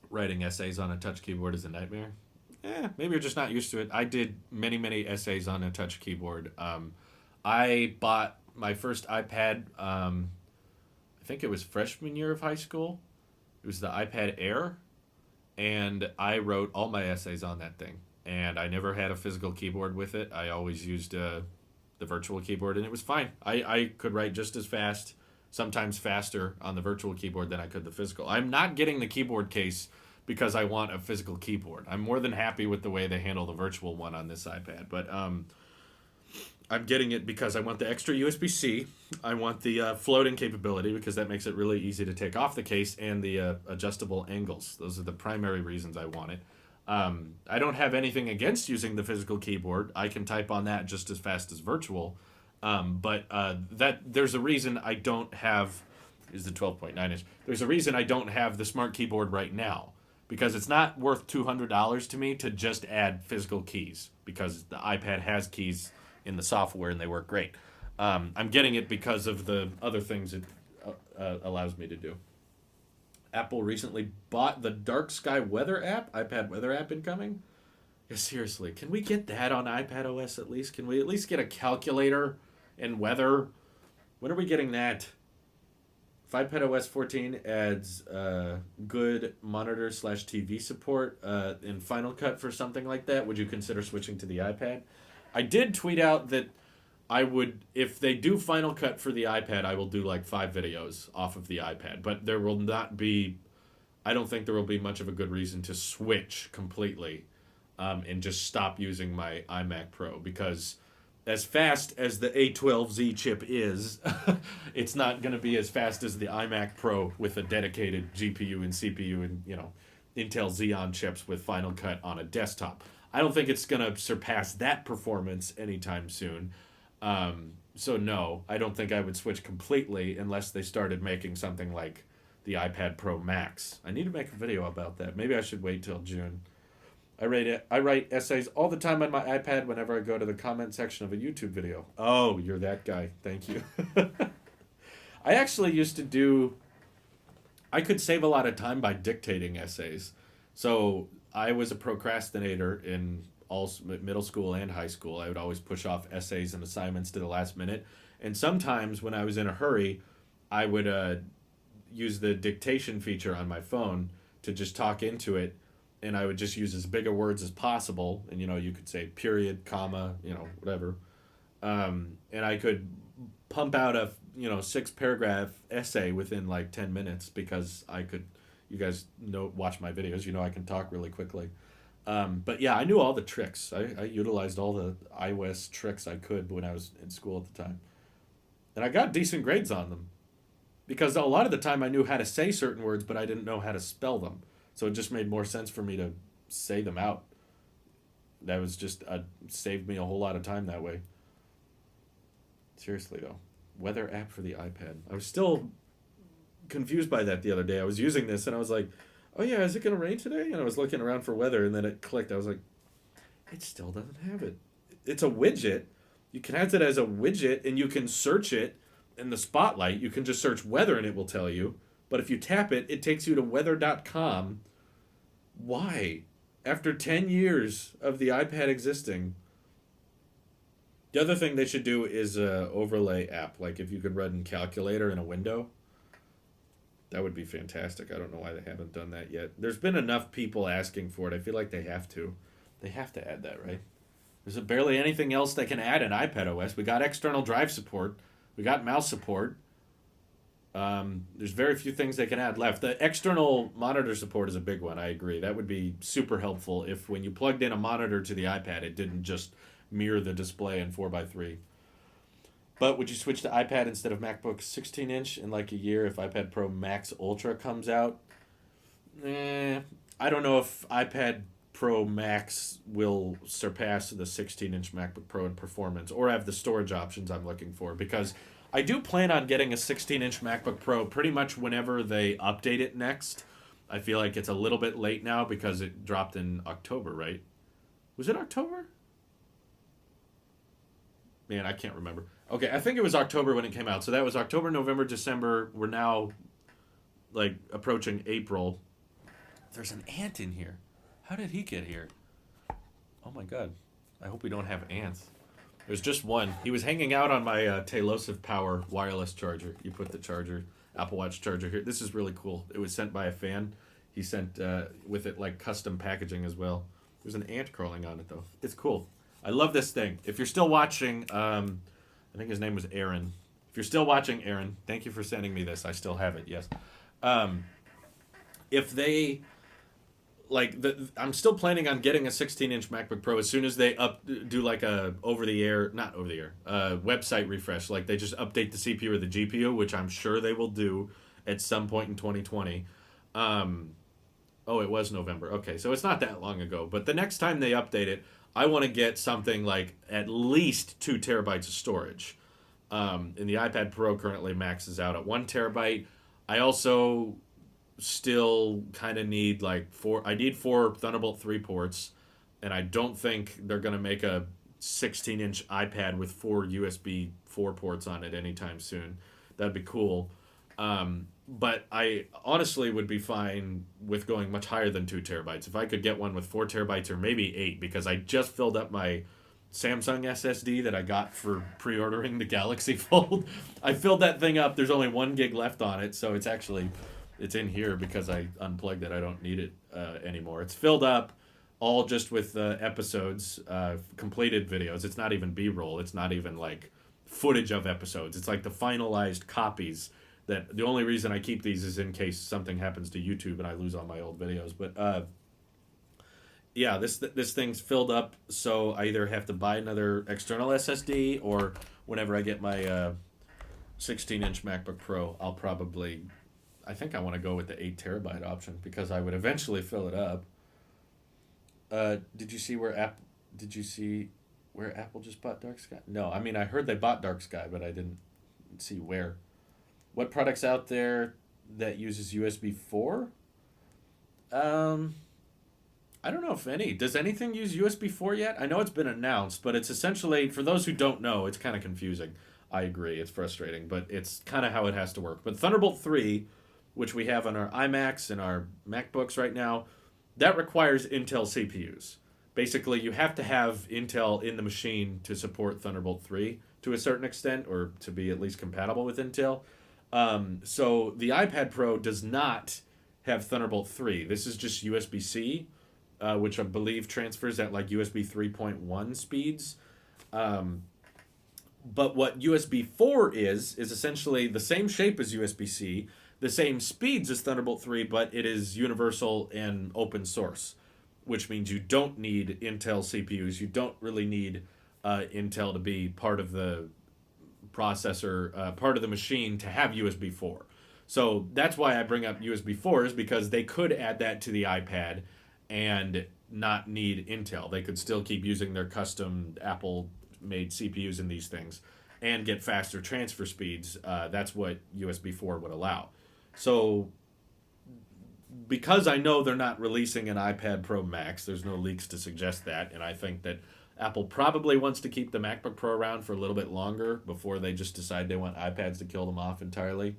Writing essays on a touch keyboard is a nightmare. maybe you're just not used to it. I did many, many essays on a touch keyboard. I bought my first iPad, I think it was freshman year of high school. It was the iPad Air, and I wrote all my essays on that thing. And I never had a physical keyboard with it. I always used the virtual keyboard, and it was fine. I could write just as fast, sometimes faster, on the virtual keyboard than I could the physical. I'm not getting the keyboard case because I want a physical keyboard. I'm more than happy with the way they handle the virtual one on this iPad, but I'm getting it because I want the extra USB-C. I want the floating capability because that makes it really easy to take off the case, and the adjustable angles. Those are the primary reasons I want it. I don't have anything against using the physical keyboard. I can type on that just as fast as virtual. But that there's a reason I don't have is the 12.9 inch. There's a reason I don't have the smart keyboard right now because it's not worth $200 to me to just add physical keys because the iPad has keys in the software and they work great. I'm getting it because of the other things it allows me to do. Apple recently bought the Dark Sky Weather app, iPad Weather app incoming. Yeah, seriously, can we get that on iPad OS at least? Can we at least get a calculator and weather? When are we getting that? If iPad OS 14 adds good monitor/TV support in Final Cut for something like that, would you consider switching to the iPad? I did tweet out that I would, if they do Final Cut for the iPad, I will do like 5 videos off of the iPad. But there will not be, I don't think there will be much of a good reason to switch completely and just stop using my iMac Pro because as fast as the A12Z chip is, it's not going to be as fast as the iMac Pro with a dedicated GPU and CPU and, Intel Xeon chips with Final Cut on a desktop. I don't think it's going to surpass that performance anytime soon. So no, I don't think I would switch completely unless they started making something like the iPad Pro Max. I need to make a video about that. Maybe I should wait till June. I write essays all the time on my iPad whenever I go to the comment section of a YouTube video. Oh, you're that guy. Thank you. I actually used to do... I could save a lot of time by dictating essays. So I was a procrastinator in all middle school and high school. I would always push off essays and assignments to the last minute. And sometimes when I was in a hurry, I would use the dictation feature on my phone to just talk into it. And I would just use as big of words as possible. And, you could say period, comma, whatever. And I could pump out a, 6-paragraph essay within like 10 minutes because you guys watch my videos, I can talk really quickly. But yeah, I knew all the tricks. I utilized all the iOS tricks I could when I was in school at the time. And I got decent grades on them. Because a lot of the time I knew how to say certain words, but I didn't know how to spell them. So it just made more sense for me to say them out. That was just, saved me a whole lot of time that way. Seriously, though. Weather app for the iPad. I was still confused by that the other day. I was using this and I was like, oh yeah, is it going to rain today? And I was looking around for weather and then it clicked. I was like, it still doesn't have it. It's a widget. You can have it as a widget and you can search it in the spotlight. You can just search weather and it will tell you. But if you tap it, it takes you to weather.com. Why? After 10 years of the iPad existing. The other thing they should do is a overlay app. Like if you could run calculator in a window. That would be fantastic. I don't know why they haven't done that yet. There's been enough people asking for it. I feel like they have to. They have to add that, right? There's barely anything else they can add in iPad OS. We got external drive support. We got mouse support. There's very few things they can add left. The external monitor support is a big one. I agree. That would be super helpful if when you plugged in a monitor to the iPad, it didn't just mirror the display in 4:3. But would you switch to iPad instead of MacBook 16-inch in like a year if iPad Pro Max Ultra comes out? I don't know if iPad Pro Max will surpass the 16-inch MacBook Pro in performance or have the storage options I'm looking for because I do plan on getting a 16-inch MacBook Pro pretty much whenever they update it next. I feel like it's a little bit late now because it dropped in October, right? Was it October? Man, I can't remember. Okay, I think it was October when it came out. So that was October, November, December. We're now, like, approaching April. There's an ant in here. How did he get here? Oh my god. I hope we don't have ants. There's just one. He was hanging out on my Tailosive Power wireless charger. You put the charger, Apple Watch charger here. This is really cool. It was sent by a fan. He sent with it like custom packaging as well. There's an ant crawling on it though. It's cool. I love this thing. If you're still watching, I think his name was Aaron. If you're still watching, Aaron, thank you for sending me this. I still have it. Yes. Um, if they I'm still planning on getting a 16-inch MacBook Pro as soon as they do like a not over the air website refresh. Like they just update the CPU or the GPU, which I'm sure they will do at some point in 2020. Oh, it was November. Okay, so it's not that long ago. But the next time they update it, I want to get something like at least 2 terabytes of storage. And the iPad Pro currently maxes out at 1 terabyte. I also still kind of need like four. I need 4 Thunderbolt 3 ports, and I don't think they're gonna make a 16-inch iPad with 4 USB 4 ports on it anytime soon. That'd be cool. But I honestly would be fine with going much higher than 2 terabytes. If I could get one with 4 terabytes or maybe 8, because I just filled up my Samsung SSD that I got for pre-ordering the Galaxy Fold. I filled that thing up. There's only 1 gig left on it, so it's in here because I unplugged it. I don't need it anymore. It's filled up, all just with episodes, completed videos. It's not even B-roll. It's not even like footage of episodes. It's like the finalized copies. That the only reason I keep these is in case something happens to YouTube and I lose all my old videos. But yeah, this thing's filled up, so I either have to buy another external SSD or whenever I get my 16-inch MacBook Pro, I think I want to go with the 8 terabyte option because I would eventually fill it up. Did you see where Apple just bought Dark Sky? No, I mean I heard they bought Dark Sky, but I didn't see where. What products out there that uses USB 4? I don't know if any. Does anything use USB 4 yet? I know it's been announced, but it's essentially, for those who don't know, it's kind of confusing. I agree, it's frustrating, but it's kind of how it has to work. But Thunderbolt 3, which we have on our iMacs and our MacBooks right now, that requires Intel CPUs. Basically, you have to have Intel in the machine to support Thunderbolt 3 to a certain extent, or to be at least compatible with Intel. So the iPad Pro does not have Thunderbolt 3. This is just USB-C, which I believe transfers at like USB 3.1 speeds. But what USB 4 is essentially the same shape as USB-C, the same speeds as Thunderbolt 3, but it is universal and open source, which means you don't need Intel CPUs. You don't really need Intel to be part of the processor, part of the machine to have USB 4. So that's why I bring up USB 4 is because they could add that to the iPad and not need Intel. They could still keep using their custom Apple-made CPUs in these things and get faster transfer speeds. That's what USB 4 would allow. So because I know they're not releasing an iPad Pro Max, there's no leaks to suggest that, and I think that Apple probably wants to keep the MacBook Pro around for a little bit longer before they just decide they want iPads to kill them off entirely.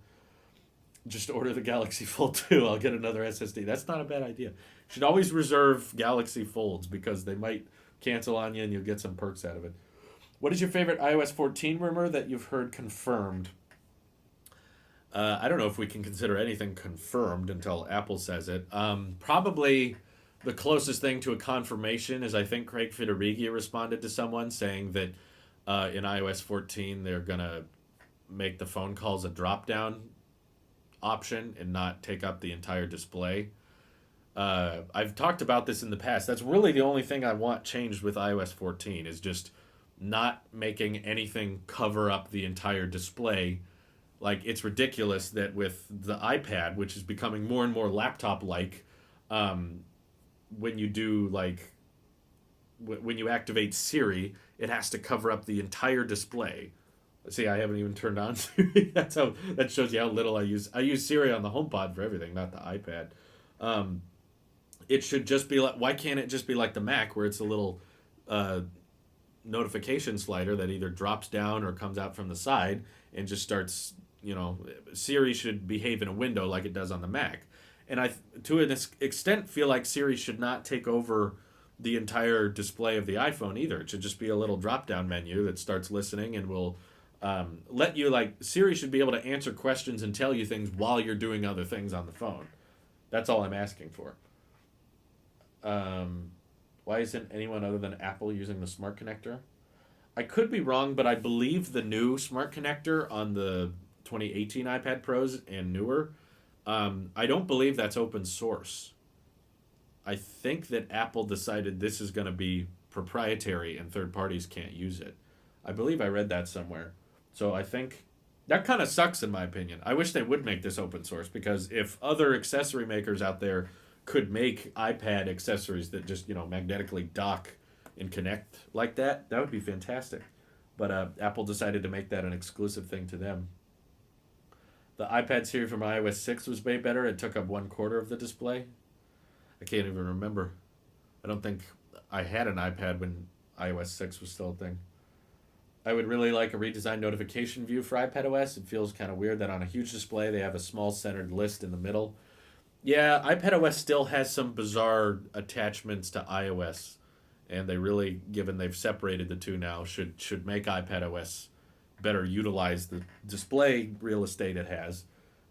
Just order the Galaxy Fold 2. I'll get another SSD. That's not a bad idea. You should always reserve Galaxy Folds because they might cancel on you and you'll get some perks out of it. What is your favorite iOS 14 rumor that you've heard confirmed? I don't know if we can consider anything confirmed until Apple says it. Probably the closest thing to a confirmation is I think Craig Federighi responded to someone saying that in iOS 14 they're going to make the phone calls a drop-down option and not take up the entire display. I've talked about this in the past. That's really the only thing I want changed with iOS 14 is just not making anything cover up the entire display. Like, it's ridiculous that with the iPad, which is becoming more and more laptop-like, when you do, like, when you activate Siri, it has to cover up the entire display. See, I haven't even turned on Siri. That shows you how little I use. I use Siri on the HomePod for everything, not the iPad. It should just be like, why can't it just be like the Mac, where it's a little notification slider that either drops down or comes out from the side and just starts, Siri should behave in a window like it does on the Mac. And I, to an extent, feel like Siri should not take over the entire display of the iPhone either. It should just be a little drop down menu that starts listening and will let you, like, Siri should be able to answer questions and tell you things while you're doing other things on the phone. That's all I'm asking for. Why isn't anyone other than Apple using the smart connector? I could be wrong, but I believe the new smart connector on the 2018 iPad Pros and newer, I don't believe that's open source. I think that Apple decided this is going to be proprietary and third parties can't use it. I believe I read that somewhere. So I think that kind of sucks in my opinion. I wish they would make this open source, because if other accessory makers out there could make iPad accessories that just, magnetically dock and connect like that, that would be fantastic. But Apple decided to make that an exclusive thing to them. The iPad series from iOS 6 was way better. It took up 1/4 of the display. I can't even remember. I don't think I had an iPad when iOS 6 was still a thing. I would really like a redesigned notification view for iPadOS. It feels kind of weird that on a huge display they have a small centered list in the middle. Yeah, iPadOS still has some bizarre attachments to iOS, and they really, given they've separated the two now, should make iPadOS better utilize the display real estate it has,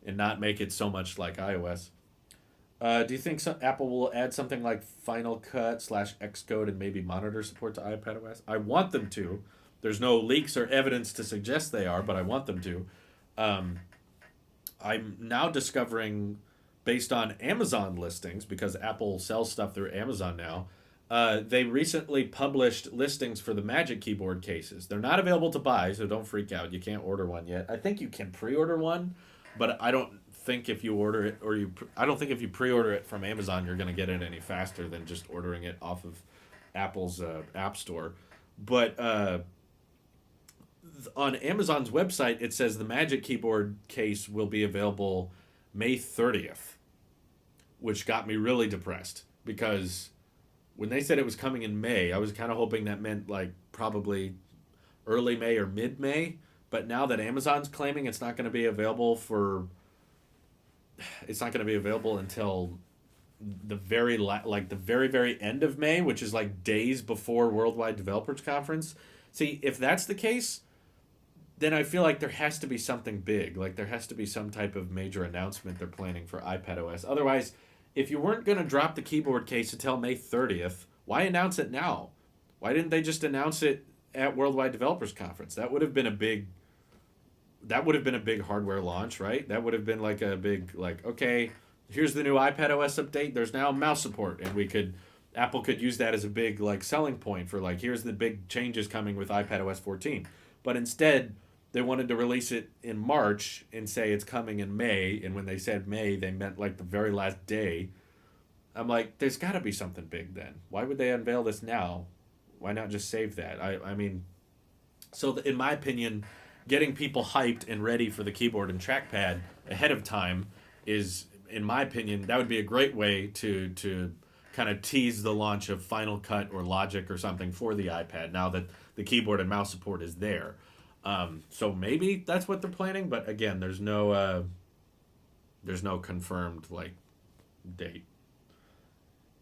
and not make it so much like iOS. Do you think Apple will add something like Final Cut / Xcode and maybe monitor support to iPadOS? I want them to. There's no leaks or evidence to suggest they are, but I want them to. I'm now discovering, based on Amazon listings, because Apple sells stuff through Amazon now, they recently published listings for the Magic Keyboard cases. They're not available to buy, so don't freak out. You can't order one yet. I think you can pre-order one, but I don't think if you order it, I don't think if you pre-order it from Amazon, you're going to get it any faster than just ordering it off of Apple's App Store. But on Amazon's website, it says the Magic Keyboard case will be available May 30th, which got me really depressed, because when they said it was coming in May, I was kind of hoping that meant like probably early May or mid-May. But now that Amazon's claiming it's not going to be available until the very end of May, which is like days before Worldwide Developers Conference. See, if that's the case, then I feel like there has to be something big. Like there has to be some type of major announcement they're planning for iPadOS. Otherwise, if you weren't going to drop the keyboard case until May 30th, why announce it now? Why didn't they just announce it at Worldwide Developers Conference? That would have been a big hardware launch, right? That would have been like a big, like, okay, here's the new iPadOS update. There's now mouse support, and Apple could use that as a big like selling point for like, here's the big changes coming with iPadOS 14. But instead, they wanted to release it in March and say it's coming in May, and when they said May, they meant like the very last day. I'm like, there's got to be something big then. Why would they unveil this now? Why not just save that? I mean, so in my opinion, getting people hyped and ready for the keyboard and trackpad ahead of time is, in my opinion, that would be a great way to kind of tease the launch of Final Cut or Logic or something for the iPad now that the keyboard and mouse support is there. So maybe that's what they're planning, but again, there's no confirmed like date.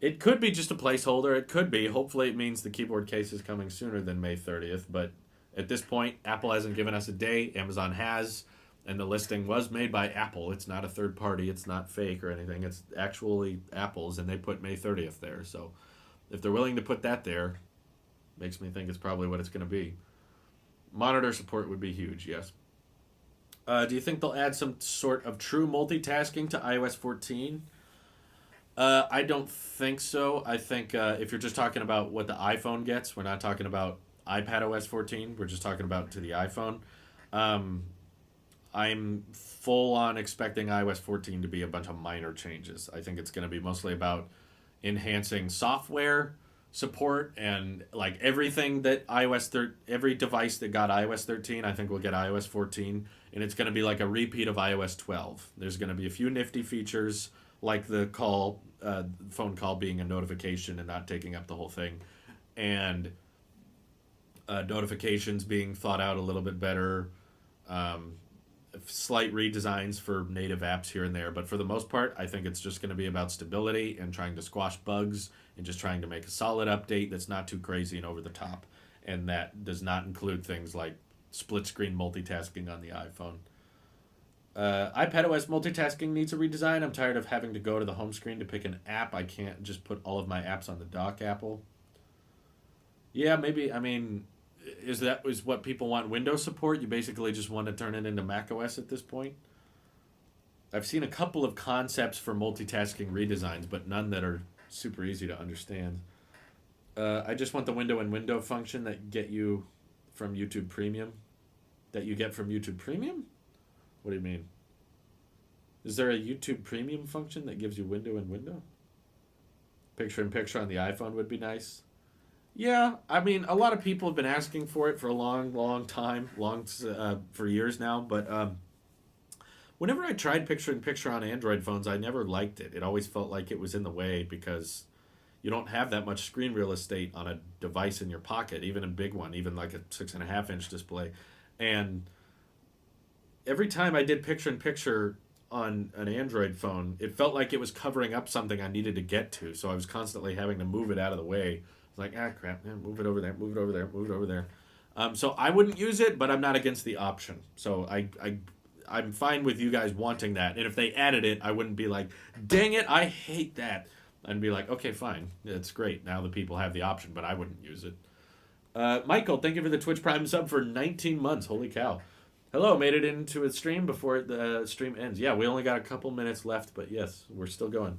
It could be just a placeholder. It could be. Hopefully, it means the keyboard case is coming sooner than May 30th. But at this point, Apple hasn't given us a date. Amazon has, and the listing was made by Apple. It's not a third party. It's not fake or anything. It's actually Apple's, and they put May 30th there. So if they're willing to put that there, makes me think it's probably what it's going to be. Monitor support would be huge, yes. Do you think they'll add some sort of true multitasking to iOS 14? I don't think so. I think if you're just talking about what the iPhone gets, we're not talking about iPadOS 14. We're just talking about to the iPhone. I'm full on expecting iOS 14 to be a bunch of minor changes. I think it's going to be mostly about enhancing software support, and like everything that every device that got iOS 13, I think will get iOS 14, and it's going to be like a repeat of iOS 12. There's going to be a few nifty features like the phone call being a notification and not taking up the whole thing, and notifications being thought out a little bit better. slight redesigns for native apps here and there, but for the most part, I think it's just going to be about stability and trying to squash bugs and just trying to make a solid update that's not too crazy and over the top. And that does not include things like split screen multitasking on the iPhone. iPadOS multitasking needs a redesign. I'm tired of having to go to the home screen to pick an app. I can't just put all of my apps on the dock, Apple. Yeah, maybe. I mean, is what people want Windows support? You basically just want to turn it into macOS at this point? I've seen a couple of concepts for multitasking redesigns, but none that are super easy to understand. I just want the window and window function that get you from YouTube Premium. That you get from YouTube Premium? What do you mean? Is there a YouTube Premium function that gives you window and window? Picture in picture on the iPhone would be nice. Yeah, I mean, a lot of people have been asking for it for a long, long time, for years now. But whenever I tried picture in picture on Android phones, I never liked it. It always felt like it was in the way because you don't have that much screen real estate on a device in your pocket, even a big one, even like a 6.5-inch display. And every time I did picture in picture on an Android phone, it felt like it was covering up something I needed to get to. So I was constantly having to move it out of the way. It's like, crap, man, move it over there, move it over there, move it over there. So I wouldn't use it, but I'm not against the option. So I'm fine with you guys wanting that. And if they added it, I wouldn't be like, dang it, I hate that. I'd be like, okay, fine. It's great. Now the people have the option, but I wouldn't use it. Michael, thank you for the Twitch Prime sub for 19 months. Holy cow. Hello, made it into a stream before the stream ends. Yeah, we only got a couple minutes left, but yes, we're still going.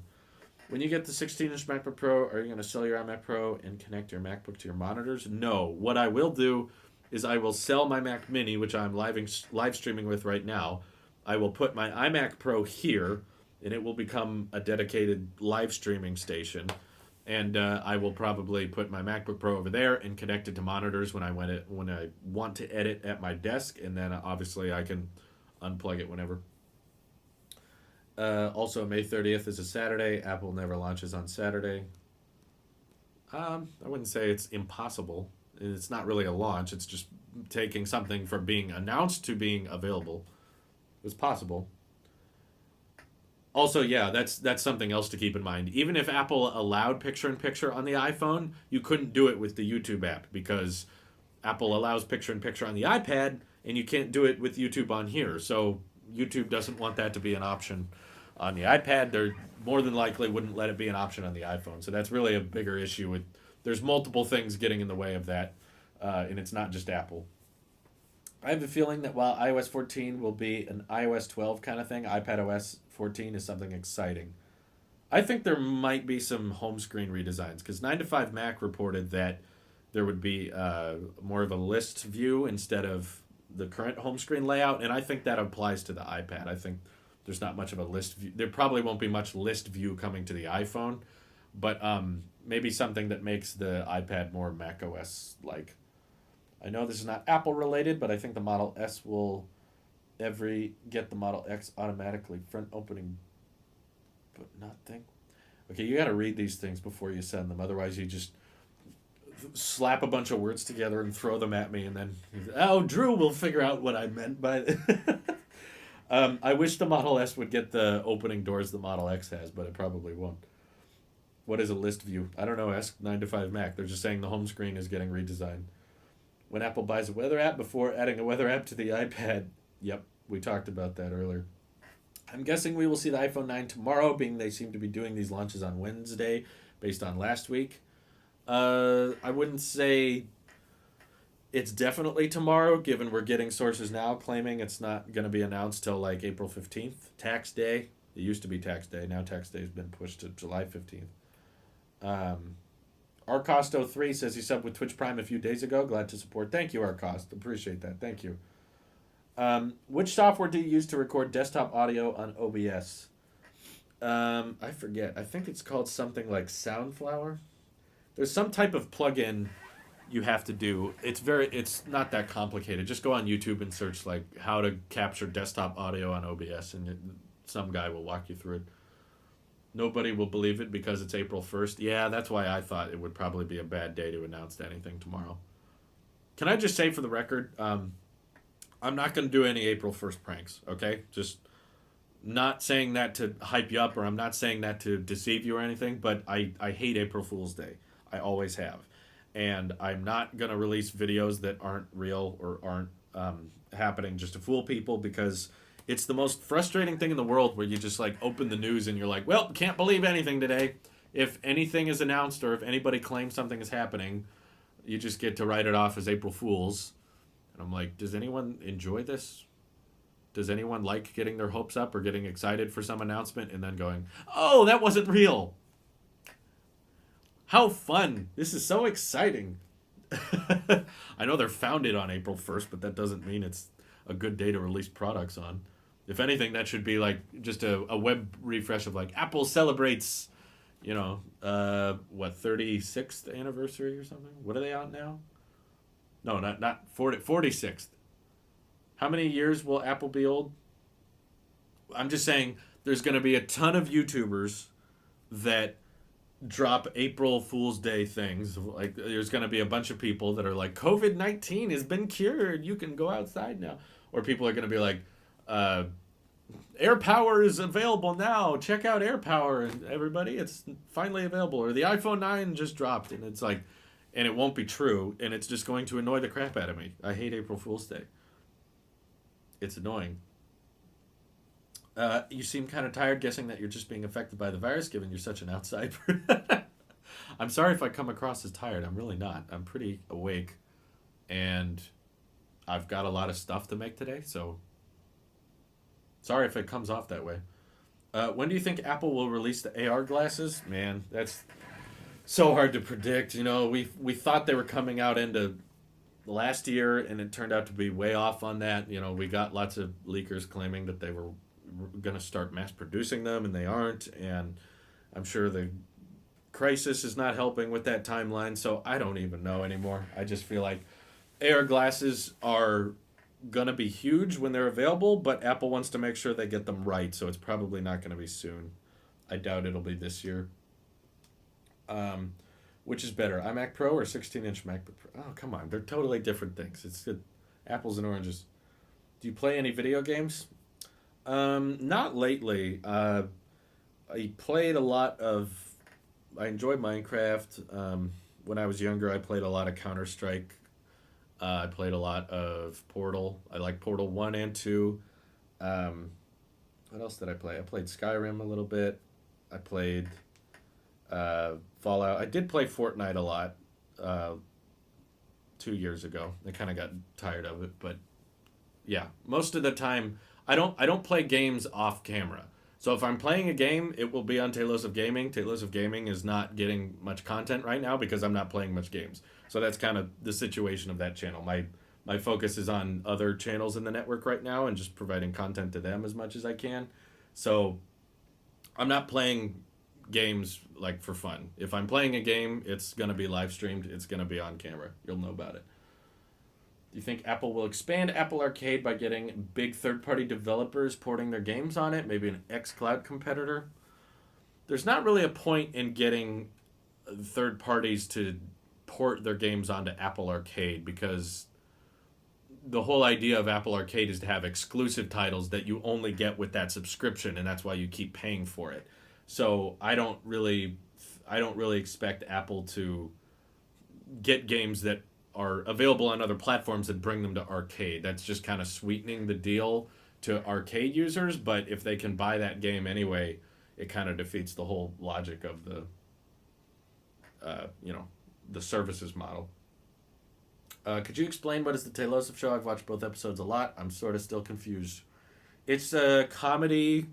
When you get the 16-inch MacBook Pro, are you going to sell your iMac Pro and connect your MacBook to your monitors? No. What I will do is I will sell my Mac Mini, which I'm live streaming with right now. I will put my iMac Pro here, and it will become a dedicated live streaming station. And I will probably put my MacBook Pro over there and connect it to monitors when I want to edit at my desk, and then obviously I can unplug it whenever. Also, May 30th is a Saturday. Apple never launches on Saturday. I wouldn't say it's impossible. It's not really a launch. It's just taking something from being announced to being available. It's possible. Also, yeah, that's something else to keep in mind. Even if Apple allowed picture-in-picture on the iPhone, you couldn't do it with the YouTube app because Apple allows picture-in-picture on the iPad, and you can't do it with YouTube on here. So YouTube doesn't want that to be an option on the iPad. They more than likely wouldn't let it be an option on the iPhone. So that's really a bigger issue. There's multiple things getting in the way of that, and it's not just Apple. I have a feeling that while iOS 14 will be an iOS 12 kind of thing, iPadOS 14 is something exciting. I think there might be some home screen redesigns because 9to5Mac reported that there would be more of a list view instead of the current home screen layout, and I think that applies to the iPad. I think there's not much of a list view. There probably won't be much list view coming to the iPhone, but maybe something that makes the iPad more macOS-like. I know this is not Apple related, but I think the Model S will get the Model X automatically front opening, but not think. Okay, you got to read these things before you send them. Otherwise, you just slap a bunch of words together and throw them at me, and then Drew will figure out what I meant by it. I wish the Model S would get the opening doors the Model X has, but it probably won't. What is a list view? I don't know. Ask 9to5Mac. They're just saying the home screen is getting redesigned. When Apple buys a weather app before adding a weather app to the iPad. Yep, we talked about that earlier. I'm guessing we will see the iPhone 9 tomorrow, being they seem to be doing these launches on Wednesday based on last week. I wouldn't say it's definitely tomorrow, given we're getting sources now claiming it's not going to be announced till like April 15th, tax day. It used to be tax day. Now tax day has been pushed to July 15th. Arcost03 says he subbed with Twitch Prime a few days ago. Glad to support. Thank you, Arcost. Appreciate that. Thank you. Which software do you use to record desktop audio on OBS? I forget. I think it's called something like Soundflower. There's some type of plugin you have to do. It's not that complicated. Just go on YouTube and search like how to capture desktop audio on OBS, and some guy will walk you through it. Nobody will believe it because it's April 1st. Yeah, that's why I thought it would probably be a bad day to announce anything tomorrow. Can I just say for the record, I'm not going to do any April 1st pranks, okay? Just not saying that to hype you up, or I'm not saying that to deceive you or anything, but I hate April Fool's Day. I always have. And I'm not going to release videos that aren't real or aren't happening just to fool people, because it's the most frustrating thing in the world where you just like open the news and you're like, well, can't believe anything today. If anything is announced or if anybody claims something is happening, you just get to write it off as April Fool's. And I'm like, does anyone enjoy this? Does anyone like getting their hopes up or getting excited for some announcement and then going, oh, that wasn't real? How fun. This is so exciting. I know they're founded on April 1st, but that doesn't mean it's a good day to release products on. If anything, that should be like just a web refresh of like Apple celebrates, 36th anniversary or something? What are they on now? No, not 46th. How many years will Apple be old? I'm just saying there's going to be a ton of YouTubers that drop April Fool's Day things. Like there's going to be a bunch of people that are like, COVID-19 has been cured. You can go outside now. Or people are going to be like, Air Power is available now. Check out Air Power, and everybody, it's finally available. Or the iPhone 9 just dropped, and it's like, and it won't be true, and it's just going to annoy the crap out of me. I hate April Fool's Day. It's annoying. You seem kind of tired, guessing that you're just being affected by the virus, given you're such an outsider. I'm sorry if I come across as tired. I'm really not. I'm pretty awake, and I've got a lot of stuff to make today, so sorry if it comes off that way. When do you think Apple will release the AR glasses? Man, that's so hard to predict. We thought they were coming out into last year, and it turned out to be way off on that. We got lots of leakers claiming that they were going to start mass producing them, and they aren't. And I'm sure the crisis is not helping with that timeline, so I don't even know anymore. I just feel like AR glasses are going to be huge when they're available, but Apple wants to make sure they get them right, so it's probably not going to be soon. I doubt it'll be this year. Which is better, iMac Pro or 16-inch MacBook Pro? Oh, come on. They're totally different things. It's good. Apples and oranges. Do you play any video games? Not lately. I played a lot of... I enjoyed Minecraft. When I was younger, I played a lot of Counter-Strike. I played a lot of Portal. I like Portal 1 and 2. What else did I play? I played Skyrim a little bit. I played... Fallout. I did play Fortnite a lot 2 years ago. I kind of got tired of it, but yeah, most of the time I don't play games off camera. So if I'm playing a game, it will be on Talos of Gaming. Talos of Gaming is not getting much content right now because I'm not playing much games. So that's kind of the situation of that channel. My focus is on other channels in the network right now and just providing content to them as much as I can. So I'm not playing games like for fun. If I'm playing a game, it's going to be live streamed. It's going to be on camera. You'll know about it. Do you think Apple will expand Apple Arcade by getting big third-party developers porting their games on it? Maybe an xCloud competitor? There's not really a point in getting third parties to port their games onto Apple Arcade, because the whole idea of Apple Arcade is to have exclusive titles that you only get with that subscription, and that's why you keep paying for it. So I don't really expect Apple to get games that are available on other platforms and bring them to arcade. That's just kind of sweetening the deal to arcade users, but if they can buy that game anyway, it kind of defeats the whole logic of the the services model. Could you explain what is the Tailosive Show? I've watched both episodes a lot. I'm sort of still confused. It's a comedy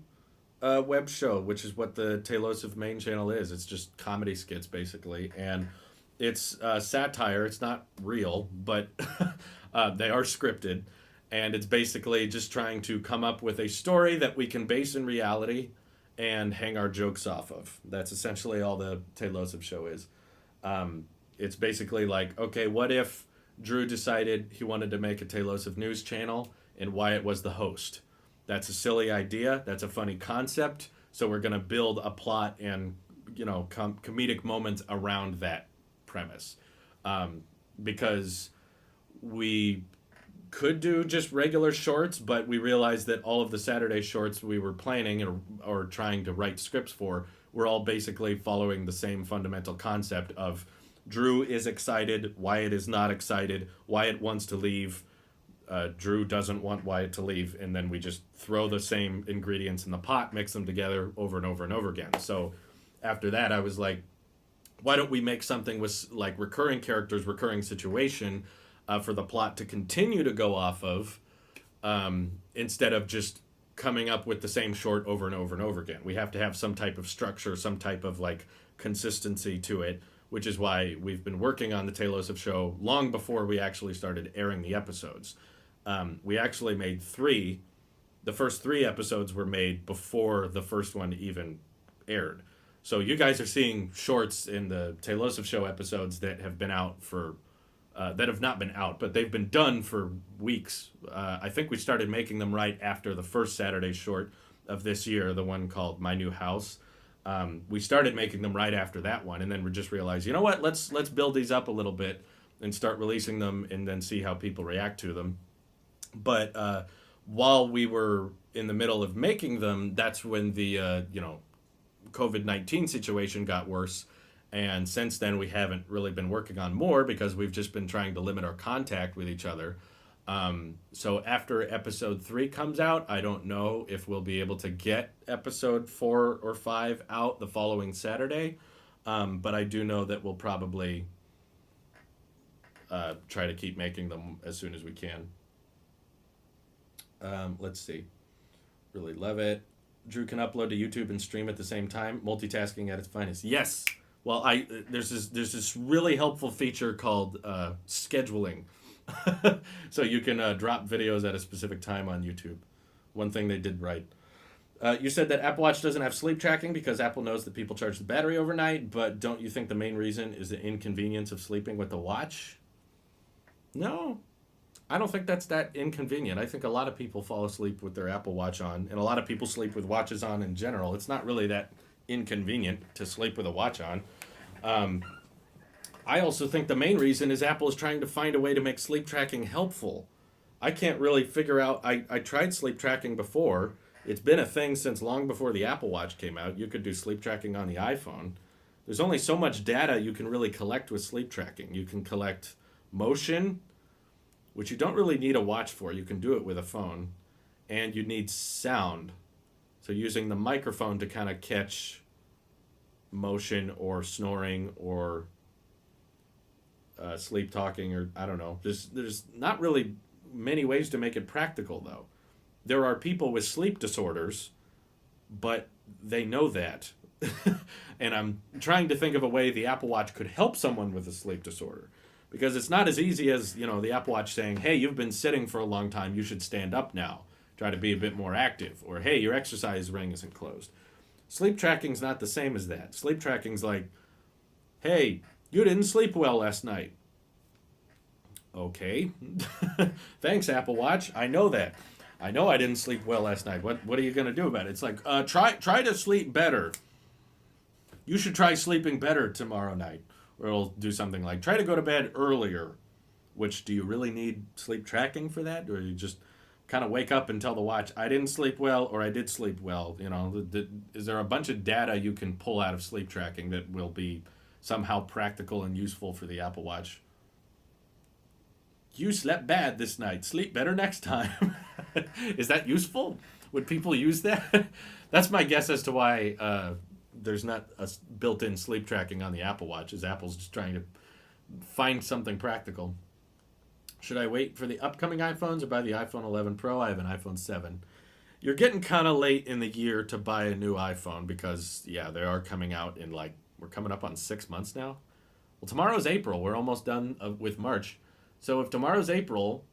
web show, which is what the Tailosive main channel is. It's just comedy skits, basically. And it's satire. It's not real, but they are scripted. And it's basically just trying to come up with a story that we can base in reality and hang our jokes off of. That's essentially all the Tailosive Show is. It's basically like, okay, what if Drew decided he wanted to make a Tailosive News channel and Wyatt was the host? That's a silly idea. That's a funny concept. So we're going to build a plot and, comedic moments around that premise. Because we could do just regular shorts, but we realized that all of the Saturday shorts we were planning or trying to write scripts for were all basically following the same fundamental concept of Drew is excited, Wyatt is not excited, Wyatt wants to leave, Drew doesn't want Wyatt to leave, and then we just throw the same ingredients in the pot, mix them together over and over and over again. So after that, I was like, why don't we make something with like recurring characters, recurring situation, for the plot to continue to go off of, instead of just coming up with the same short over and over and over again. We have to have some type of structure, some type of like consistency to it, which is why we've been working on the Talos of Show long before we actually started airing the episodes. We actually made 3. The first 3 episodes were made before the first one even aired. So you guys are seeing shorts in the Talos of Show episodes that have been out for, that have not been out, but they've been done for weeks. I think we started making them right after the first Saturday short of this year, the one called My New House. We started making them right after that one, and then we just realized, you know what, let's build these up a little bit and start releasing them and then see how people react to them. But while we were in the middle of making them, that's when the COVID-19 situation got worse. And since then, we haven't really been working on more because we've just been trying to limit our contact with each other. So after episode 3 comes out, I don't know if we'll be able to get episode 4 or 5 out the following Saturday. But I do know that we'll probably try to keep making them as soon as we can. Let's see. Really love it. Drew can upload to YouTube and stream at the same time. Multitasking at its finest. Yes. Well, there's this really helpful feature called scheduling. So you can drop videos at a specific time on YouTube. One thing they did right. You said that Apple Watch doesn't have sleep tracking because Apple knows that people charge the battery overnight, but don't you think the main reason is the inconvenience of sleeping with the watch? No. I don't think that's that inconvenient. I think a lot of people fall asleep with their Apple Watch on, and a lot of people sleep with watches on in general. It's not really that inconvenient to sleep with a watch on. I also think the main reason is Apple is trying to find a way to make sleep tracking helpful. I can't really figure out. I tried sleep tracking before. It's been a thing since long before the Apple Watch came out. You could do sleep tracking on the iPhone. There's only so much data you can really collect with sleep tracking. You can collect motion, which you don't really need a watch for. You can do it with a phone. And you need sound. So using the microphone to kind of catch motion or snoring or sleep talking, or I don't know. There's not really many ways to make it practical, though. There are people with sleep disorders, but they know that. And I'm trying to think of a way the Apple Watch could help someone with a sleep disorder. Because it's not as easy as, the Apple Watch saying, hey, you've been sitting for a long time, you should stand up now. Try to be a bit more active. Or, hey, your exercise ring isn't closed. Sleep tracking's not the same as that. Sleep tracking's like, hey, you didn't sleep well last night. Okay. Thanks, Apple Watch. I know that. I know I didn't sleep well last night. What are you going to do about it? It's like, try to sleep better. You should try sleeping better tomorrow night. Or it'll do something like, try to go to bed earlier. Which, do you really need sleep tracking for that? Or you just kind of wake up and tell the watch, I didn't sleep well or I did sleep well? Is there a bunch of data you can pull out of sleep tracking that will be somehow practical and useful for the Apple Watch? You slept bad this night. Sleep better next time. Is that useful? Would people use that? That's my guess as to why there's not a built-in sleep tracking on the Apple Watch, is Apple's just trying to find something practical. Should I wait for the upcoming iPhones or buy the iPhone 11 Pro? I have an iPhone 7. You're getting kind of late in the year to buy a new iPhone because, yeah, they are coming out in we're coming up on 6 months now. Well, tomorrow's April. We're almost done with March. So if tomorrow's April,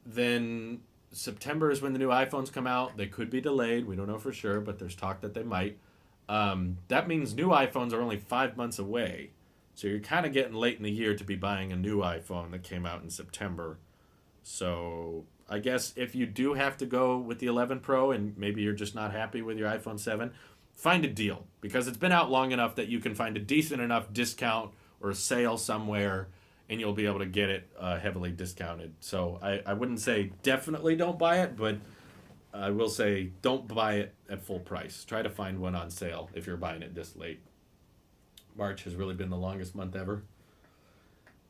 then September is when the new iPhones come out. They could be delayed. We don't know for sure, but there's talk that they might. That means new iPhones are only 5 months away. So you're kind of getting late in the year to be buying a new iPhone that came out in September. So I guess if you do have to go with the 11 Pro and maybe you're just not happy with your iPhone 7, find a deal. Because it's been out long enough that you can find a decent enough discount or a sale somewhere and you'll be able to get it heavily discounted. So I wouldn't say definitely don't buy it, but I will say don't buy it at full price. Try to find one on sale if you're buying it this late. March has really been the longest month ever.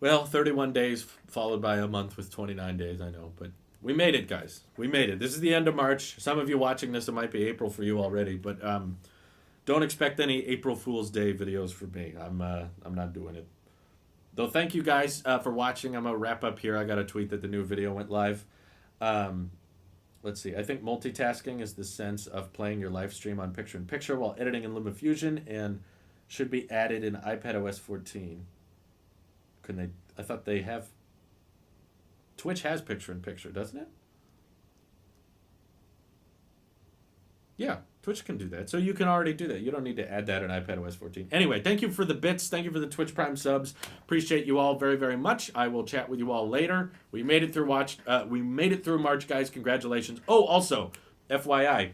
Well, 31 days followed by a month with 29 days, I know, but we made it, guys. We made it. This is the end of March. Some of you watching this, it might be April for you already, but don't expect any April Fool's Day videos from me. I'm not doing it. Though, thank you guys for watching. I'm gonna wrap up here. I got a tweet that the new video went live. Let's see. I think multitasking is the sense of playing your live stream on picture-in-picture while editing in LumaFusion, and should be added in iPadOS 14. Couldn't they? I thought they have. Twitch has picture-in-picture, doesn't it? Yeah, Twitch can do that. So you can already do that. You don't need to add that in iPadOS 14. Anyway, thank you for the bits. Thank you for the Twitch Prime subs. Appreciate you all very, very much. I will chat with you all later. We made it through We made it through March, guys. Congratulations. Oh, also, FYI,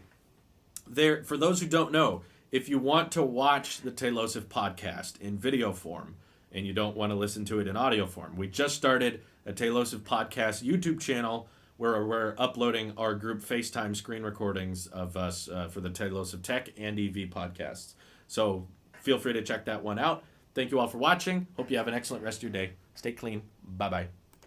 for those who don't know, if you want to watch the Taylosif podcast in video form and you don't want to listen to it in audio form, we just started a Taylosif podcast YouTube channel where we're uploading our group FaceTime screen recordings of us for the Taylosif Tech and EV podcasts. So feel free to check that one out. Thank you all for watching. Hope you have an excellent rest of your day. Stay clean. Bye-bye.